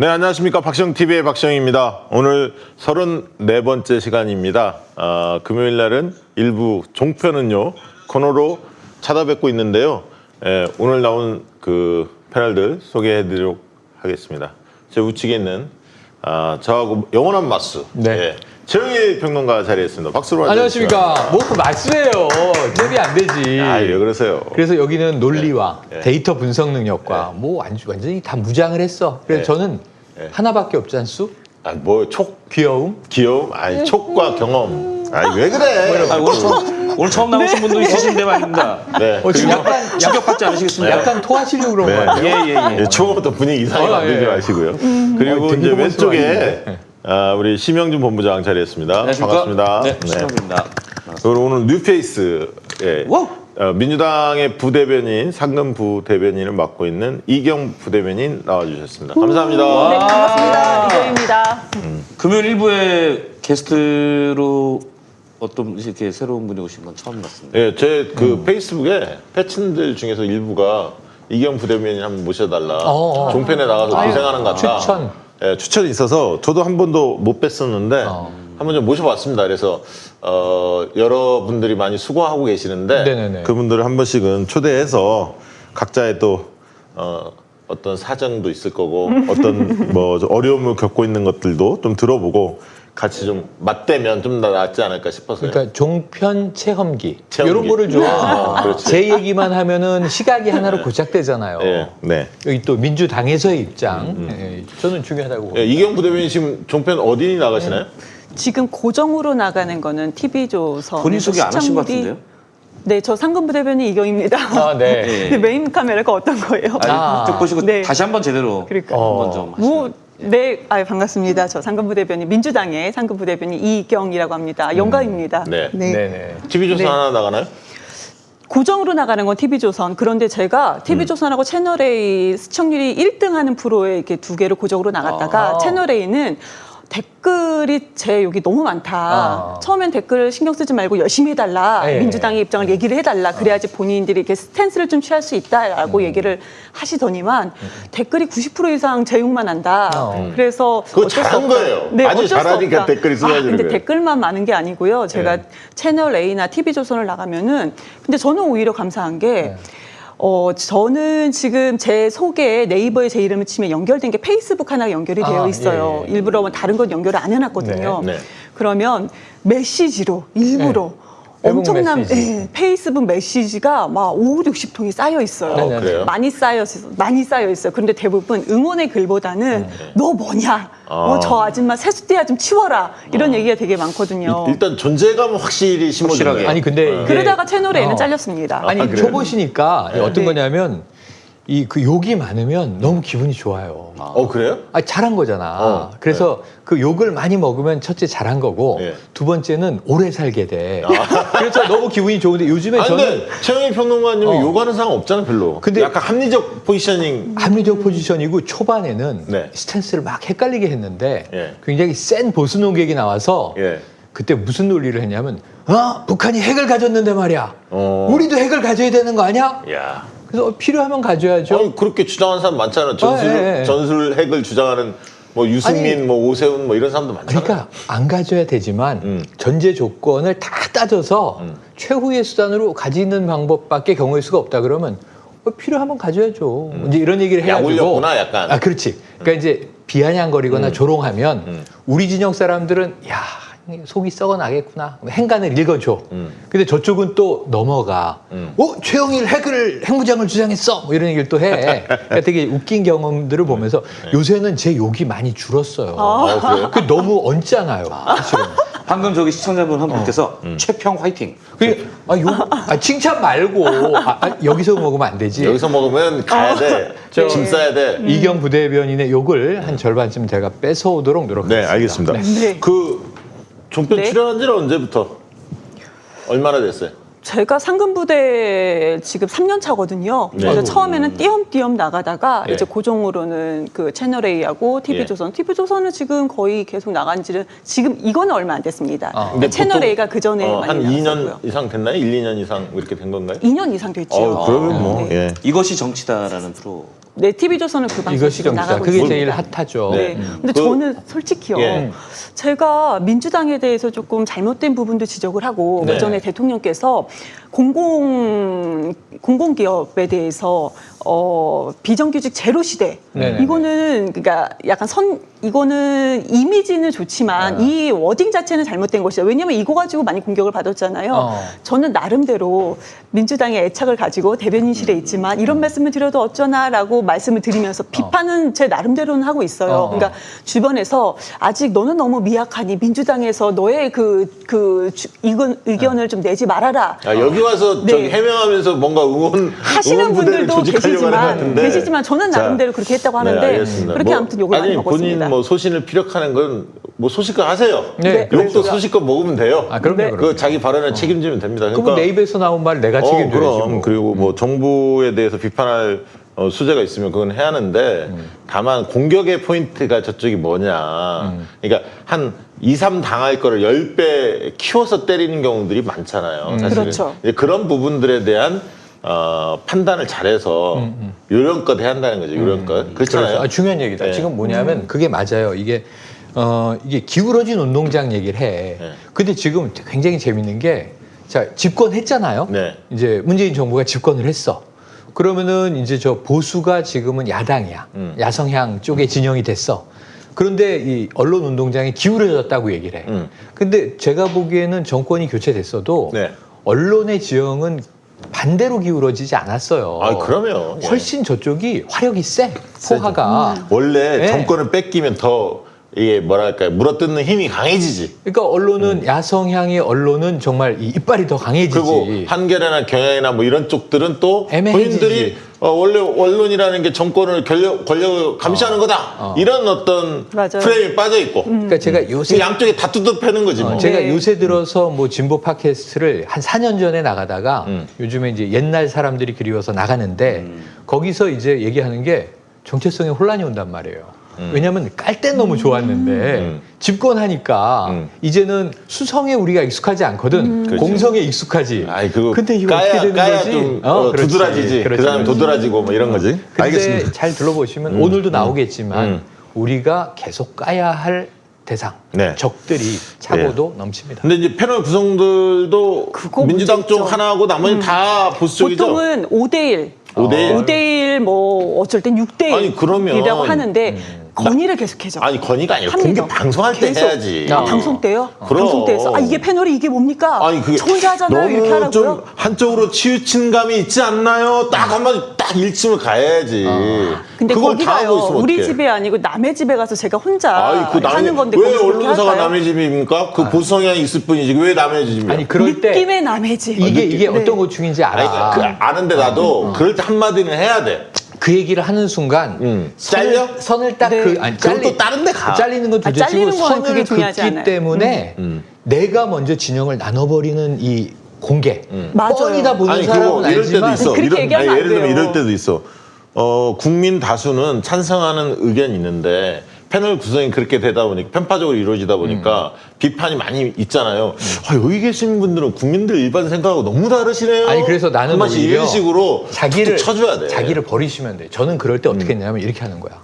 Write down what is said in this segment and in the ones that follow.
네, 안녕하십니까. 박시영TV의 박시영입니다. 오늘 34번째 시간입니다. 금요일 날은 일부 종편은요, 코너로 찾아뵙고 있는데요. 오늘 나온 그 패널들 소개해드리도록 하겠습니다. 제 우측에 있는 저하고 영원한 맞수. 네. 최영일 평론가 자리했습니다. 박수로 맞아주시죠. 안녕하십니까. 뭐 맞수예요. 잽이 안 되지. 왜 그러세요? 그래서 여기는 논리와 네. 데이터 분석 능력과 뭐 완전히 다 무장을 했어. 그래서 저는 하나밖에 없지 않수? 귀여움? 귀여움? 촉과 경험. 왜 그래? 오늘 처음 나오신 분도 있으신데 말입니다. 네. 지금 약간 충격받지 않으시겠습니까? 약간 토하시려고 그런 거 같아요. 처음부터 분위기 이상하게 만들지 마시고요. 그리고 되게 이제 너무 왼쪽에 우리 심영준 본부장 자리했습니다. 반갑습니다. 네, 신영입니다. 그리고 오늘 뉴페이스 민주당의 부대변인, 상근 부대변인을 맡고 있는 이경 부대변인 나와주셨습니다. 감사합니다. 네, 반갑습니다. 이경입니다. 금요일 일부에 게스트로 어떤 이렇게 새로운 분이 오신 건 처음 봤습니다. 예, 제 그 페이스북에 패친들 중에서 일부가 이경 부대변인 한번 모셔달라. 종편에 나가서 고생하는 것 같다. 추천. 예, 추천이 있어서 저도 한 번도 못 뵀었는데 한번 좀 모셔봤습니다. 그래서 여러분들이 많이 수고하고 계시는데 네네네. 그분들을 한 번씩은 초대해서 각자의 또 어떤 사정도 있을 거고 어떤 뭐 좀 어려움을 겪고 있는 것들도 좀 들어보고 같이 좀 맞대면 좀 더 낫지 않을까 싶어서요. 그러니까 종편 체험기. 체험기. 이런 거를 좀 그렇지. 제 얘기만 하면은 시각이 하나로 고착되잖아요. 네. 여기 또 민주당에서의 입장. 저는 중요하다고 봅니다. 예, 이경 부대변인 지금 종편 어디 나가시나요? 지금 고정으로 나가는 거는 TV조선. 본인 소개 안 하신 것 같은데요? 네, 저 상근 부대변인 이경입니다. 네. 근데 메인 카메라가 어떤 거예요? 쭉 보시고 네. 다시 한번 제대로 그러니까요. 한번 좀 하시죠. 네, 반갑습니다. 저 상근 부대변인, 민주당의 상근 부대변인 이경이라고 합니다. 영광입니다. 네. 네네. TV조선 네. 하나 나가나요? 고정으로 나가는 건 TV조선. 그런데 제가 TV조선하고 채널A 시청률이 1등 하는 프로에 이렇게 두 개를 고정으로 나갔다가 채널A는 댓글이 제 여기 너무 많다. 처음엔 댓글 신경 쓰지 말고 열심히 해달라. 민주당의 입장을 얘기를 해달라. 그래야지 본인들이 이렇게 스탠스를 좀 취할 수 있다라고 얘기를 하시더니만 댓글이 90% 이상 제 욕만 한다. 그래서 그거 어쩔 수 잘한 없다. 거예요. 네, 아주 어쩔 수 잘하니까 없다. 댓글이 쏟아지는 근데 거예요. 댓글만 많은 게 아니고요. 제가 채널A나 TV조선을 나가면은 근데 저는 오히려 감사한 게 저는 지금 제 소개에 네이버에 제 이름을 치면 연결된 게 페이스북 하나 연결이 되어 있어요. 일부러 다른 건 연결을 안 해놨거든요. 네. 그러면 메시지로 일부러 엄청난 페이스북 메시지가 막 5, 60통이 쌓여 있어요. 그래요? 많이 쌓여 있어요. 그런데 대부분 응원의 글보다는 너 뭐냐? 저 아줌마 세숫대야 좀 치워라. 이런 얘기가 되게 많거든요. 일단 존재감 확실히 심어주네요. 아니 근데 이게 그러다가 채널A는 잘렸습니다. 아니 그래요? 초보시니까 어떤 네. 거냐면 그 욕이 많으면 너무 기분이 좋아요. 그래요? 잘한 거잖아. 그래서 그 욕을 많이 먹으면 첫째 잘한 거고 두 번째는 오래 살게 돼. 그래서 너무 기분이 좋은데 요즘에 저는 근데 최영일 평론가님은 요구하는 사람 없잖아 별로. 근데 약간 합리적 포지셔닝. 합리적 포지션이고 초반에는 네. 스탠스를 막 헷갈리게 했는데 예. 굉장히 센 보수 논객이 나와서 그때 무슨 논리를 했냐면 북한이 핵을 가졌는데 말이야. 우리도 핵을 가져야 되는 거 아니야? 야. 그래서 필요하면 가져야죠. 그렇게 주장하는 사람 많잖아. 전술 핵을 주장하는 뭐 유승민, 뭐 오세훈 뭐 이런 사람도 많잖아. 그러니까 안 가져야 되지만 전제 조건을 다 따져서 최후의 수단으로 가지는 방법밖에 경우의 수가 없다 그러면 필요하면 가져야죠. 이제 이런 얘기를 해가지고. 약 올렸구나 약간. 그렇지. 그러니까 이제 비아냥거리거나 조롱하면 우리 진영 사람들은 야 속이 썩어나겠구나. 행간을 읽어줘. 근데 저쪽은 또 넘어가. 최영일 핵무장을 주장했어. 뭐 이런 얘기를 또 해. 그러니까 되게 웃긴 경험들을 보면서 요새는 제 욕이 많이 줄었어요. 그래요? 그 너무 얹잖아요. 사실은. 방금 저기 시청자분 한 분께서 최평 화이팅. 칭찬 말고 여기서 먹으면 안 되지. 여기서 먹으면 가야 돼. 짐 싸야 돼. 이경 부대변인의 욕을 한 절반쯤 제가 뺏어오도록 노력하겠습니다. 네, 알겠습니다. 네. 그 종편 네. 출연한 지는 언제부터? 얼마나 됐어요? 제가 상근부대 지금 3년 차거든요. 그래서 처음에는 띄엄띄엄 나가다가 이제 고정으로는 그 채널A하고 TV조선. TV조선은 지금 거의 계속 나간 지는 지금 이거는 얼마 안 됐습니다. 근데 채널A가 그 전에 많이 한 나갔었고요. 2년 이상 됐나요? 1, 2년 이상 이렇게 된 건가요? 2년 이상 됐죠. 그러면 뭐 네. 예. 이것이 정치다라는 프로. 네, TV조선은 그 방송 이것이 지금 정치다. 나가고 그게 있습니다. 제일 핫하죠. 네. 근데 저는 솔직히요. 예. 제가 민주당에 대해서 조금 잘못된 부분도 지적을 하고 네. 그전에 대통령께서 공공기업에 대해서 비정규직 제로 시대 네네네. 이거는 그러니까 약간 이거는 이미지는 좋지만 이 워딩 자체는 잘못된 것이다. 왜냐하면 이거 가지고 많이 공격을 받았잖아요. 저는 나름대로 민주당의 애착을 가지고 대변인실에 있지만 이런 말씀을 드려도 어쩌나라고 말씀을 드리면서 비판은 제 나름대로는 하고 있어요. 그러니까 주변에서 아직 너는 너무 미약하니 민주당에서 너의 의견을 좀 내지 말아라. 여기 와서 네. 저기 해명하면서 뭔가 하시는 응원부대를 분들도 조직하려고 하는 것 같은데. 계시지만 저는 나름대로 그렇게 했다고 하는데 알겠습니다. 그렇게 아무튼 욕을 많이 아니 먹었습니다. 본인 뭐 소신을 피력하는 건 뭐 소신껏 하세요. 네, 욕도 그렇죠. 소신껏 먹으면 돼요. 아, 그럼요, 그 그럼요. 자기 발언에 책임지면 됩니다. 그럼 내 입에서 나온 말 내가 책임져야지. 그럼 뭐. 그리고 뭐 정부에 대해서 비판할 수재가 있으면 그건 해야 하는데 다만 공격의 포인트가 저쪽이 뭐냐. 그러니까 한 2, 3 당할 거를 10배 키워서 때리는 경우들이 많잖아요. 사실은. 그렇죠. 이제 그런 부분들에 대한 판단을 잘해서 요령껏 해야 한다는 거죠. 요령껏. 그렇잖아요. 그렇죠. 중요한 얘기다. 네. 지금 뭐냐면 그게 맞아요. 이게 기울어진 운동장 얘기를 해. 네. 근데 지금 굉장히 재밌는 게, 자, 집권했잖아요. 네. 이제 문재인 정부가 집권을 했어. 그러면은 이제 저 보수가 지금은 야당이야. 야성향 쪽에 진영이 됐어. 그런데 이 언론 운동장이 기울어졌다고 얘기를 해. 근데 제가 보기에는 정권이 교체됐어도 네. 언론의 지형은 반대로 기울어지지 않았어요. 아, 그럼요. 예. 훨씬 저쪽이 화력이 세. 포화가. 원래 네. 정권을 뺏기면 더 이게 뭐랄까요 물어뜯는 힘이 강해지지. 그러니까 언론은 야성향의 언론은 정말 이 이빨이 더 강해지지. 그리고 한겨레나 경향이나 뭐 이런 쪽들은 또 애매해지지. 본인들이 원래 언론이라는 게 정권을 권력을 감시하는 거다. 이런 어떤 맞아요. 프레임이 빠져 있고. 그러니까 제가 요새 그 양쪽에 다 뚜둑 패는 거지 뭐. 제가 네. 요새 들어서 뭐 진보 팟캐스트를 한 4년 전에 나가다가 요즘에 이제 옛날 사람들이 그리워서 나가는데 거기서 이제 얘기하는 게 정체성에 혼란이 온단 말이에요. 왜냐하면 깔 땐 너무 좋았는데 집권하니까 이제는 수성에 우리가 익숙하지 않거든. 그렇지. 공성에 익숙하지. 아이 그거 근데 이거 어떻게 되는 까야 거지? 좀 그렇지. 두드러지지. 그렇지. 그 다음에 도드라지고 뭐 이런 거지. 근데 알겠습니다. 잘 들어보시면 오늘도 나오겠지만 우리가 계속 까야 할 대상, 네. 적들이 차고도 넘칩니다. 근데 이제 패널 구성들도 그거 민주당 문제 있죠. 쪽 하나하고 나머지 다 보수 쪽이죠. 보통은 5대1. 5대1. 5대1 뭐 어쩔 땐 6대1 아니, 그러면 이라고 하는데 건의를 계속해줘. 아니 건의가 아니라 합니다. 공개 방송할 때 계속. 해야지. 방송 때요? 그럼. 방송 때에서 이게 패널이 이게 뭡니까? 아니 그게 저 혼자 하잖아요. 너무 이렇게 하라고요? 좀 한쪽으로 치우친 감이 있지 않나요? 딱 한마디 딱 일침을 가야지. 근데 그걸 거기 다 하고 가요. 있으면 우리 어떡해. 집에 아니고 남의 집에 가서 제가 혼자 아이, 그 하는 건데 왜 거기서 그렇게 언론사가 할까요? 남의 집입니까? 그 보수 성향이 있을 뿐이지 왜 남의 집이야? 아니 그럴 때 느낌의 남의 집. 이게 네. 어떤 고충인지 알아. 아니, 아는데 나도 그럴 때 한마디는 해야 돼. 그 얘기를 하는 순간 잘려? 선을 딱 네. 그럼 또 다른 데 가. 잘리는 건 둘째치고 잘리는 거는 선을 그게 중요하지 긋기 않아요. 때문에 내가 먼저 진영을 나눠버리는 이 공개 맞아요. 뻔히 다 보는 아니 사람은 그거 이럴 때도 알지만 있어. 그렇게 얘기하면 안 예를 들면 돼요. 이럴 때도 있어. 국민 다수는 찬성하는 의견이 있는데 패널 구성이 그렇게 되다 보니까 편파적으로 이루어지다 보니까 비판이 많이 있잖아요. 여기 계신 분들은 국민들 일반 생각하고 너무 다르시네요. 아니 그래서 나는 한 번씩 오히려 이런 식으로 자기를 툭툭 쳐줘야 돼. 자기를 버리시면 돼. 저는 그럴 때 어떻게 했냐면 이렇게 하는 거야.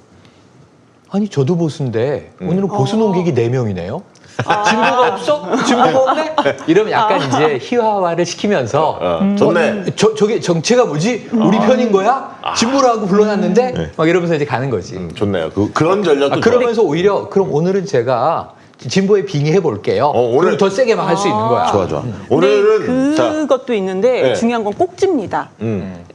아니 저도 보수인데 오늘은 보수 논객이 4명이네요. 진보가 없어? 진보가 없네? 이러면 약간 이제 희화화를 시키면서 좋네. 저게 정체가 뭐지? 우리 편인 거야? 진보라고 불러놨는데? 막 이러면서 이제 가는 거지. 좋네요. 그런 전략도 좋아. 그러면서 오히려 그럼 오늘은 제가 진보에 빙의해 볼게요. 오늘- 오늘 더 세게 막 할 수 있는 거야. 좋아. 오늘은 오늘은 자, 그것도 있는데 네. 중요한 건 꼭지입니다.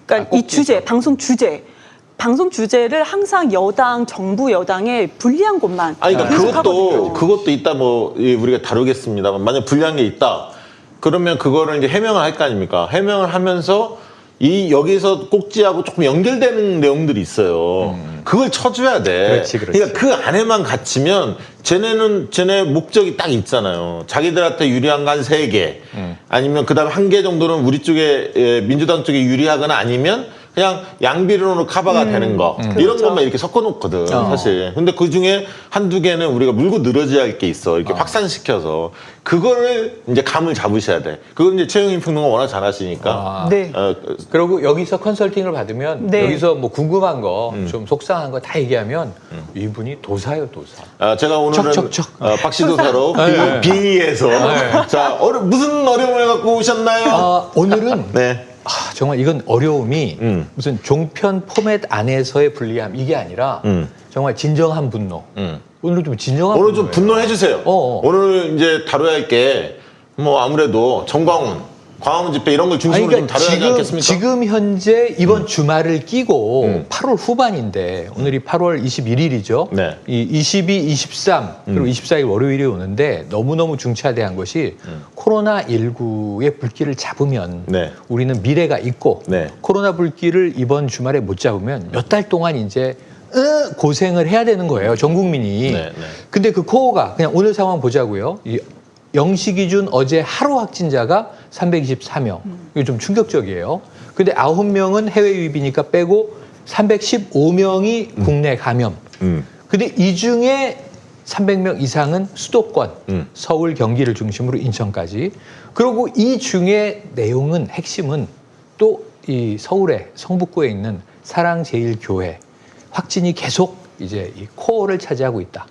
그러니까 이 주제, 방송 주제를 항상 여당, 정부 여당에 불리한 것만 아니, 그러니까 계속하거든요. 그것도 이따 뭐 우리가 다루겠습니다만 만약 불리한 게 있다. 그러면 그거를 이제 해명을 할 거 아닙니까? 해명을 하면서 여기서 꼭지하고 조금 연결되는 내용들이 있어요. 그걸 쳐줘야 돼. 그렇지, 그렇지. 그러니까 그 안에만 갇히면 쟤네 목적이 딱 있잖아요. 자기들한테 유리한 거 한 3개. 아니면 그 다음에 1개 정도는 우리 쪽에 민주당 쪽에 유리하거나 아니면 그냥 양비론으로 커버가 되는 거 이런 그렇죠. 것만 이렇게 섞어놓거든 사실. 근데 그 중에 한두 개는 우리가 물고 늘어져야 할 게 있어. 이렇게 확산시켜서 그거를 이제 감을 잡으셔야 돼. 그걸 이제 최영일 평론가 워낙 잘하시니까. 네. 그리고 여기서 컨설팅을 받으면 네. 여기서 뭐 궁금한 거, 좀 속상한 거 다 얘기하면 이분이 도사요, 도사. 제가 오늘은 척척척. 박시도사로 네. 빙의해서 자 무슨 어려움을 갖고 오셨나요? 오늘은 네. 정말 이건 어려움이 무슨 종편 포맷 안에서의 불리함 이게 아니라 정말 진정한 분노. 오늘 좀 진정한 오늘 좀 분노예요. 분노해 주세요. 오늘 이제 다뤄야 할 게 뭐 아무래도 정광훈, 광화문 집회 이런 걸 중심으로 좀 다뤄야 하지 않겠습니까? 지금 현재 이번 주말을 끼고 8월 후반인데 오늘이 8월 21일이죠. 네. 이 22, 23 그리고 24일 월요일이 오는데 너무너무 중차대한 것이 코로나19의 불길을 잡으면 네. 우리는 미래가 있고 네. 코로나 불길을 이번 주말에 못 잡으면 몇 달 동안 이제 고생을 해야 되는 거예요. 전 국민이. 네, 네. 근데 그 코어가 그냥 오늘 상황 보자고요. 이 0시 기준 어제 하루 확진자가 324명. 이거 좀 충격적이에요. 근데 9명은 해외 유입이니까 빼고 315명이 국내 감염. 근데 이 중에 300명 이상은 수도권, 서울, 경기를 중심으로 인천까지. 그리고 이 중에 내용은 핵심은 또 이 서울에 성북구에 있는 사랑제일교회 확진이 계속 이제 이 코어를 차지하고 있다.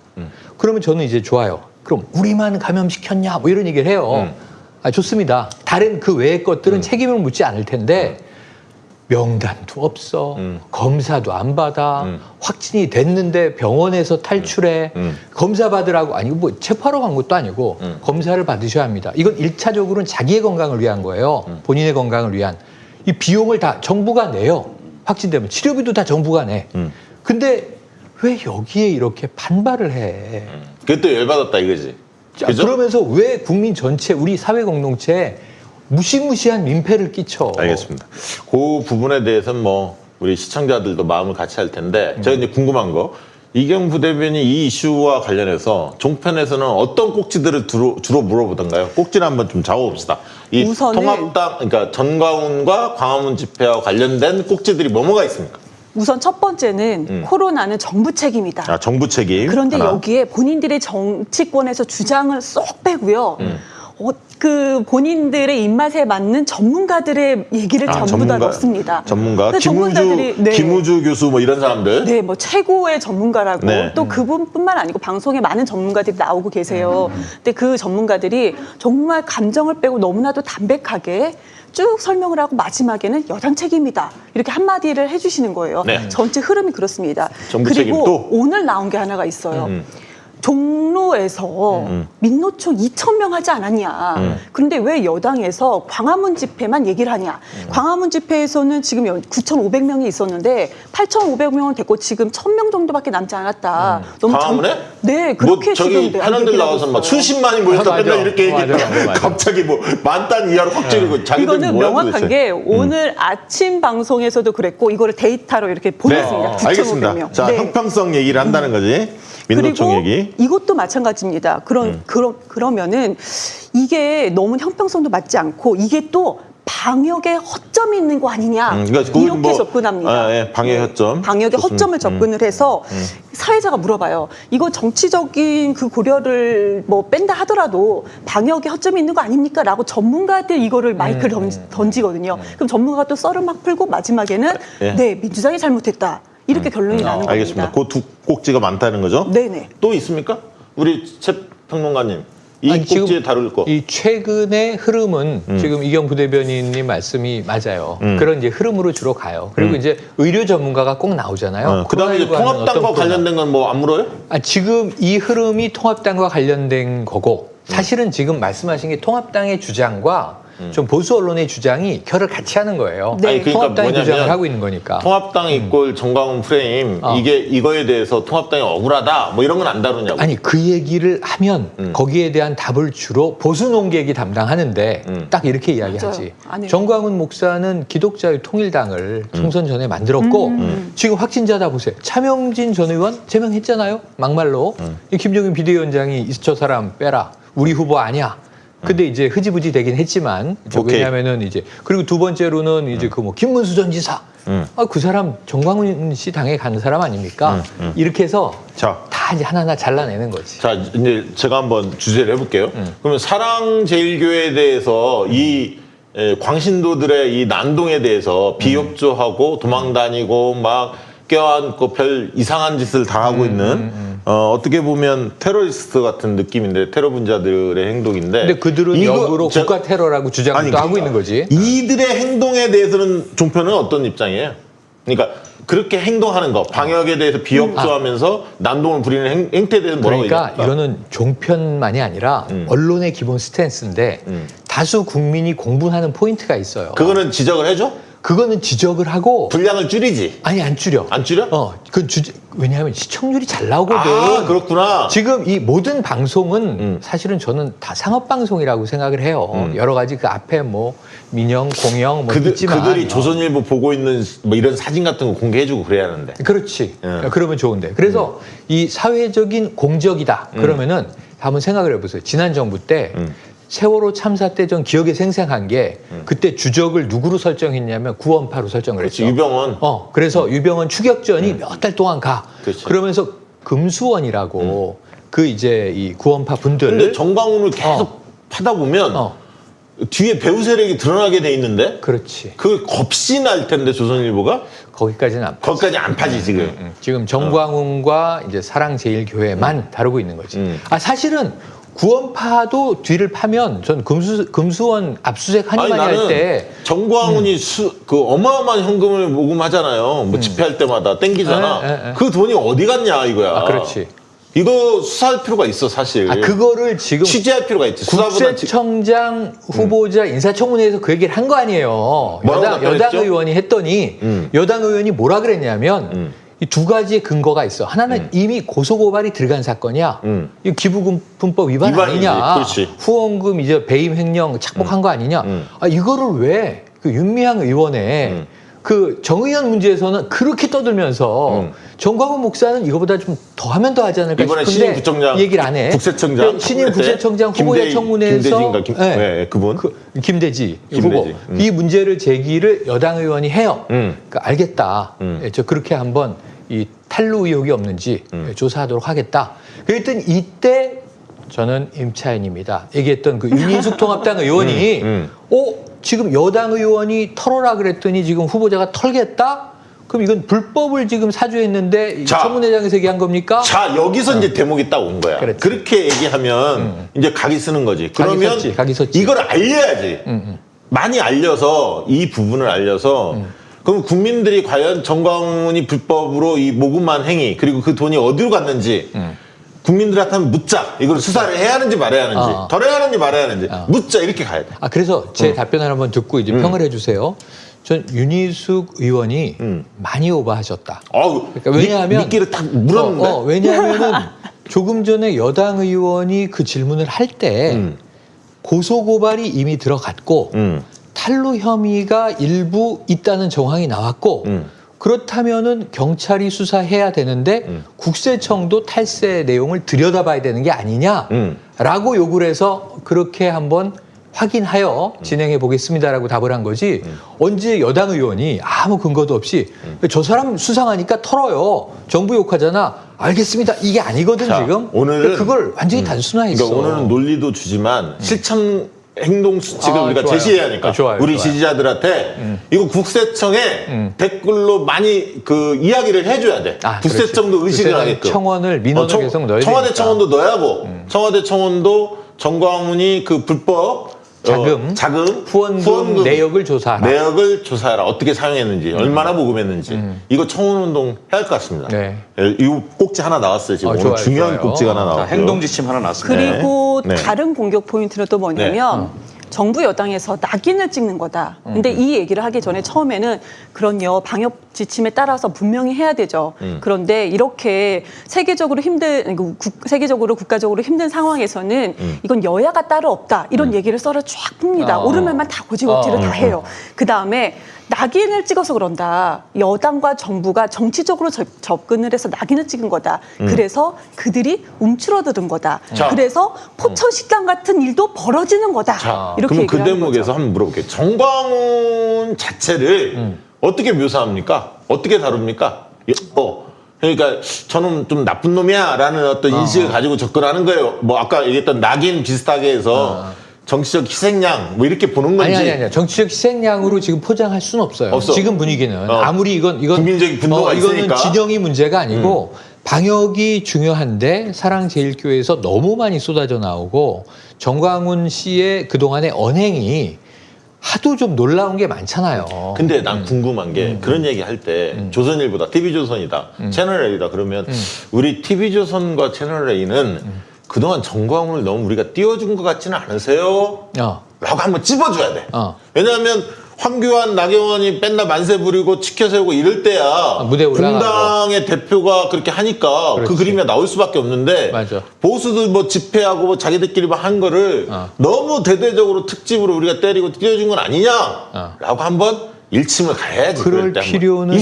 그러면 저는 이제 좋아요. 그럼 우리만 감염시켰냐? 뭐 이런 얘기를 해요. 좋습니다. 다른 그 외의 것들은 책임을 묻지 않을 텐데 명단도 없어. 검사도 안 받아. 확진이 됐는데 병원에서 탈출해. 검사 받으라고 아니고 뭐 체포하러 간 것도 아니고 검사를 받으셔야 합니다. 이건 1차적으로는 자기의 건강을 위한 거예요. 본인의 건강을 위한. 이 비용을 다 정부가 내요. 확진되면 치료비도 다 정부가 내. 근데 왜 여기에 이렇게 반발을 해? 그게 또 열받았다 이거지. 자, 그죠? 그러면서 왜 국민 전체, 우리 사회 공동체에 무시무시한 민폐를 끼쳐? 알겠습니다. 그 부분에 대해서는 뭐 우리 시청자들도 마음을 같이 할 텐데 제가 이제 궁금한 거 이경 부대변이 이 이슈와 관련해서 종편에서는 어떤 꼭지들을 주로 물어보던가요? 꼭지를 한번 좀 잡아봅시다. 이 우선은- 통합당, 그러니까 전광훈과 광화문 집회와 관련된 꼭지들이 뭐가 있습니까? 우선 첫 번째는 코로나는 정부 책임이다. 정부 책임. 그런데 하나. 여기에 본인들의 정치권에서 주장을 쏙 빼고요. 그 본인들의 입맛에 맞는 전문가들의 얘기를 전부 다 넣습니다. 전문가. 근데 전문가들이 김우주 교수 뭐 이런 사람들. 네, 뭐 최고의 전문가라고 네. 또 그분뿐만 아니고 방송에 많은 전문가들이 나오고 계세요. 근데 그 전문가들이 정말 감정을 빼고 너무나도 담백하게 쭉 설명을 하고 마지막에는 여당 책임이다 이렇게 한마디를 해주시는 거예요. 네. 전체 흐름이 그렇습니다. 정부 책임 그리고 또? 오늘 나온 게 하나가 있어요. 종로에서 민노총 2,000명 하지 않았냐. 그런데 왜 여당에서 광화문 집회만 얘기를 하냐. 광화문 집회에서는 지금 9,500명이 있었는데 8,500명은 됐고 지금 1,000명 정도밖에 남지 않았다. 광화문에? 네, 그렇게 뭐 저기 지금 현안들 얘기를 하고 나와서 막 있어요. 수십만이 모였다 맞아. 맨날 이렇게 맞아, 얘기했다가 맞아. 갑자기 뭐 만단 이하로 확 줄이고 자기들 이거는 뭐야 명확한 도대체. 게 오늘 아침 방송에서도 그랬고 이거를 데이터로 이렇게 보냈습니다. 9,500명. 알겠습니다. 자, 네. 형평성 얘기를 한다는 거지. 민노총 그리고 얘기. 이것도 마찬가지입니다. 그러면은 이게 너무 형평성도 맞지 않고 이게 또 방역에 허점이 있는 거 아니냐 그러니까 그건 이렇게 뭐, 접근합니다. 예, 방역 허점. 방역에 좋습니다. 허점을 접근을 해서 사회자가 물어봐요. 이거 정치적인 그 고려를 뭐 뺀다 하더라도 방역에 허점이 있는 거 아닙니까?라고 전문가들 이거를 마이크를 던지거든요. 그럼 전문가가 또 썰을 막 풀고 마지막에는 예. 네 민주당이 잘못했다 이렇게 결론이 나는 겁니다. 알겠습니다. 그 두 꼭지가 많다는 거죠? 네네. 또 있습니까? 우리 최 평론가님. 이 아니, 꼭지에 지금 다룰 거. 이 최근의 흐름은 지금 이경 부대변인님 말씀이 맞아요. 그런 이제 흐름으로 주로 가요. 그리고 이제 의료 전문가가 꼭 나오잖아요. 그다음에 이제 코로나19 하면 통합당과 어떤 코로나. 관련된 건 뭐 안 물어요? 지금 이 흐름이 통합당과 관련된 거고 사실은 지금 말씀하신 게 통합당의 주장과 좀 보수 언론의 주장이 결을 같이 하는 거예요. 네. 아니, 그러니까 통합당이 뭐냐면 주장을 하고 있는 거니까. 통합당 이꼴 정광훈 프레임 어. 이거에 대해서 통합당이 억울하다 뭐 이런 건 안 다루냐고. 아니 그 얘기를 하면 거기에 대한 답을 주로 보수 농객이 담당하는데 딱 이렇게 이야기하지. 맞아요. 안 해요. 정광훈 목사는 기독자유 통일당을 총선 전에 만들었고 지금 확진자다 보세요. 차명진 전 의원 제명했잖아요. 막말로. 이 김종인 비대위원장이 저 사람 빼라. 우리 후보 아니야. 근데 이제 흐지부지 되긴 했지만 오케이. 왜냐하면은 이제 그리고 두 번째로는 이제 그 뭐 김문수 전 지사 그 사람 정광훈 씨 당에 간 사람 아닙니까? 이렇게 해서 자. 다 이제 하나하나 잘라내는 거지. 자, 이제 제가 한번 주제를 해볼게요. 그러면 사랑제일교회에 대해서 이 광신도들의 이 난동에 대해서 비협조하고 도망다니고 막 껴안고 별 이상한 짓을 다 하고 있는 어떻게 보면 테러리스트 같은 느낌인데 테러 분자들의 행동인데 근데 그들은 역으로 국가 테러라고 주장도 하고 있는 거지. 이들의 행동에 대해서는 종편은 어떤 입장이에요? 그러니까 그렇게 행동하는 거 방역에 대해서 비협조하면서 난동을 부리는 행태에 대해서 뭐라고 그러니까 얘기할까? 이거는 종편만이 아니라 언론의 기본 스탠스인데 다수 국민이 공분하는 포인트가 있어요. 그거는 지적을 해줘? 그거는 지적을 하고 분량을 줄이지? 아니 안 줄여. 안 줄여? 왜냐하면 시청률이 잘 나오거든. 아, 그렇구나. 지금 이 모든 방송은 사실은 저는 다 상업 방송이라고 생각을 해요. 여러 가지 그 앞에 뭐 민영, 공영 뭐 있지만 그들이 조선일보 보고 있는 뭐 이런 사진 같은 거 공개해주고 그래야 하는데. 그렇지. 예. 그러면 좋은데. 그래서 이 사회적인 공적이다. 그러면은 한번 생각을 해보세요. 지난 정부 때 세월호 참사 때 전 기억에 생생한 게 그때 주적을 누구로 설정했냐면 구원파로 설정을 그렇지, 했죠. 유병원. 그래서 유병원 추격전이 몇 달 동안 가. 그렇지. 그러면서 금수원이라고 그 이제 이 구원파 분들. 근데 정광훈을 계속 파다 보면 뒤에 배우 세력이 드러나게 돼 있는데 그렇지. 그 겁이 날 텐데 조선일보가 거기까지는 안. 거기까지 안 파지 지금. 지금 정광훈과 이제 사랑제일교회만 다루고 있는 거지. 사실은 구원파도 뒤를 파면 전 금수원 압수수색 아니 한이만이 할 나는 때 정광훈이 그 어마어마한 현금을 모금하잖아요. 뭐 집회할 때마다 땡기잖아. 그 돈이 어디 갔냐 이거야. 그렇지. 이거 수사할 필요가 있어 사실. 그거를 지금 취재할 필요가 있지. 수사보다 국세청장 후보자 인사청문회에서 그 얘기를 한 거 아니에요. 뭐라고 여당 답변했죠? 의원이 했더니 여당 의원이 뭐라 그랬냐면 이 두 가지의 근거가 있어. 하나는 이미 고소고발이 들어간 사건이야. 이 기부금법 위반 위반이지. 아니냐. 그렇지. 후원금 이제 배임 횡령 착복한 거 아니냐. 이거를 왜 그 윤미향 의원의 그 정의연 문제에서는 그렇게 떠들면서 정광훈 목사는 이거보다 좀 더 하면 더 하지 않을까 이번에 싶은데 신임 국정장, 얘기를 안 해. 국세청장, 신임 국세청장 후보자 청문회에서 김대진가 그분. 김대지 김대지. 후보 이 문제를 제기를 여당 의원이 해요. 그러니까 알겠다. 저 그렇게 한번 이 탈루 의혹이 없는지 조사하도록 하겠다. 그랬더니 이때 저는 임차인입니다. 얘기했던 그 윤인숙 통합당 의원이 지금 여당 의원이 털어라 그랬더니 지금 후보자가 털겠다? 그럼 이건 불법을 지금 사주했는데 청문회장에서 얘기한 겁니까? 자 여기서 이제 대목이 딱 온 거야. 그렇지. 그렇게 얘기하면 이제 각이 쓰는 거지. 그러면 각이 섰지. 이걸 알려야지. 많이 알려서 이 부분을 알려서 그럼 국민들이 과연 정광훈이 불법으로 이 모금한 행위 그리고 그 돈이 어디로 갔는지 국민들한테 한번 묻자. 이걸 수사를 해야 하는지 말아야 하는지 덜 해야 하는지 말아야 하는지 묻자 이렇게 가야 돼. 그래서 제 답변을 한번 듣고 이제 평을 해주세요. 전 윤희숙 의원이 많이 오버하셨다. 그러니까 왜냐하면 미끼를 딱 물었는데. 왜냐하면은 조금 전에 여당 의원이 그 질문을 할 때 고소 고발이 이미 들어갔고 탈루 혐의가 일부 있다는 정황이 나왔고 그렇다면은 경찰이 수사해야 되는데 국세청도 탈세 내용을 들여다봐야 되는 게 아니냐라고 요구를 해서 그렇게 한번 확인하여 진행해 보겠습니다라고 답을 한 거지. 언제 여당 의원이 아무 근거도 없이 저 사람 수상하니까 털어요. 정부 욕하잖아. 알겠습니다. 이게 아니거든 지금. 오늘은 그걸 완전히 단순화했어. 그러니까 오늘은 논리도 주지만 실천 행동 수칙을 우리가 좋아요. 제시해야 하니까 우리 지지자들한테 이거 국세청에 댓글로 많이 그 이야기를 해줘야 돼. 국세청도 의식을 하게끔. 청원을 민원을 계속 넣어야 청와대 되니까. 청원도 넣어야 하고 청와대 청원도 정광훈이 그 불법 자금 후원금 내역을 조사하라. 내역을 조사하라. 어떻게 사용했는지, 얼마나 모금했는지. 이거 청원운동 해야 할 것 같습니다. 네. 이 꼭지 하나 나왔어요. 지금 오늘 좋아요, 중요한 좋아요. 꼭지가 하나 나왔고요. 행동 지침 하나 나왔습니다. 그리고 네. 다른 공격 포인트는 또 뭐냐면 정부 여당에서 낙인을 찍는 거다. 근데 이 얘기를 하기 전에 처음에는 그럼요. 방역 지침에 따라서 분명히 해야 되죠. 그런데 이렇게 세계적으로 세계적으로 국가적으로 힘든 상황에서는 이건 여야가 따로 없다. 이런 얘기를 썰어 쫙 풉니다. 옳은 말만 다 고지고지를 다 해요. 그다음에 낙인을 찍어서 그런다. 여당과 정부가 정치적으로 접근을 해서 낙인을 찍은 거다. 그래서 그들이 움츠러드는 거다. 자. 그래서 포천식당 같은 일도 벌어지는 거다. 자, 이렇게 그럼 그 얘기를 하는 대목에서 거죠. 한번 물어볼게요. 정광훈 자체를 어떻게 묘사합니까? 어떻게 다룹니까? 그러니까 저는 좀 나쁜 놈이야라는 어떤 인식을 가지고 접근하는 거예요. 뭐 아까 얘기했던 낙인 비슷하게 해서 정치적 희생양 뭐 이렇게 보는 건지. 아니. 정치적 희생양으로 지금 포장할 수는 없어요. 없어. 지금 분위기는 아무리 이건 국민적인 분노가 이거는 있으니까. 진영이 문제가 아니고 방역이 중요한데 사랑제일교회에서 너무 많이 쏟아져 나오고 정광훈 씨의 그동안의 언행이 하도 좀 놀라운 게 많잖아요. 근데 난 궁금한 게 그런 얘기 할 때 조선일보다 TV조선이다 채널A다 그러면 우리 TV조선과 채널A는 그동안 정광훈을 너무 우리가 띄워준 것 같지는 않으세요? 라고 한번 찝어줘야 돼. 왜냐하면 황교안, 나경원이 맨날 만세 부리고 치켜세우고 이럴 때야 무대에 올라가고. 공당의 대표가 그렇게 하니까 그 그렇지. 그림이 나올 수밖에 없는데 맞아. 보수들 뭐 집회하고 뭐 자기들끼리 뭐 한 거를 너무 대대적으로 특집으로 우리가 때리고 띄워준 건 아니냐라고 한번 일침을 가야지. 그럴 때 한번. 필요는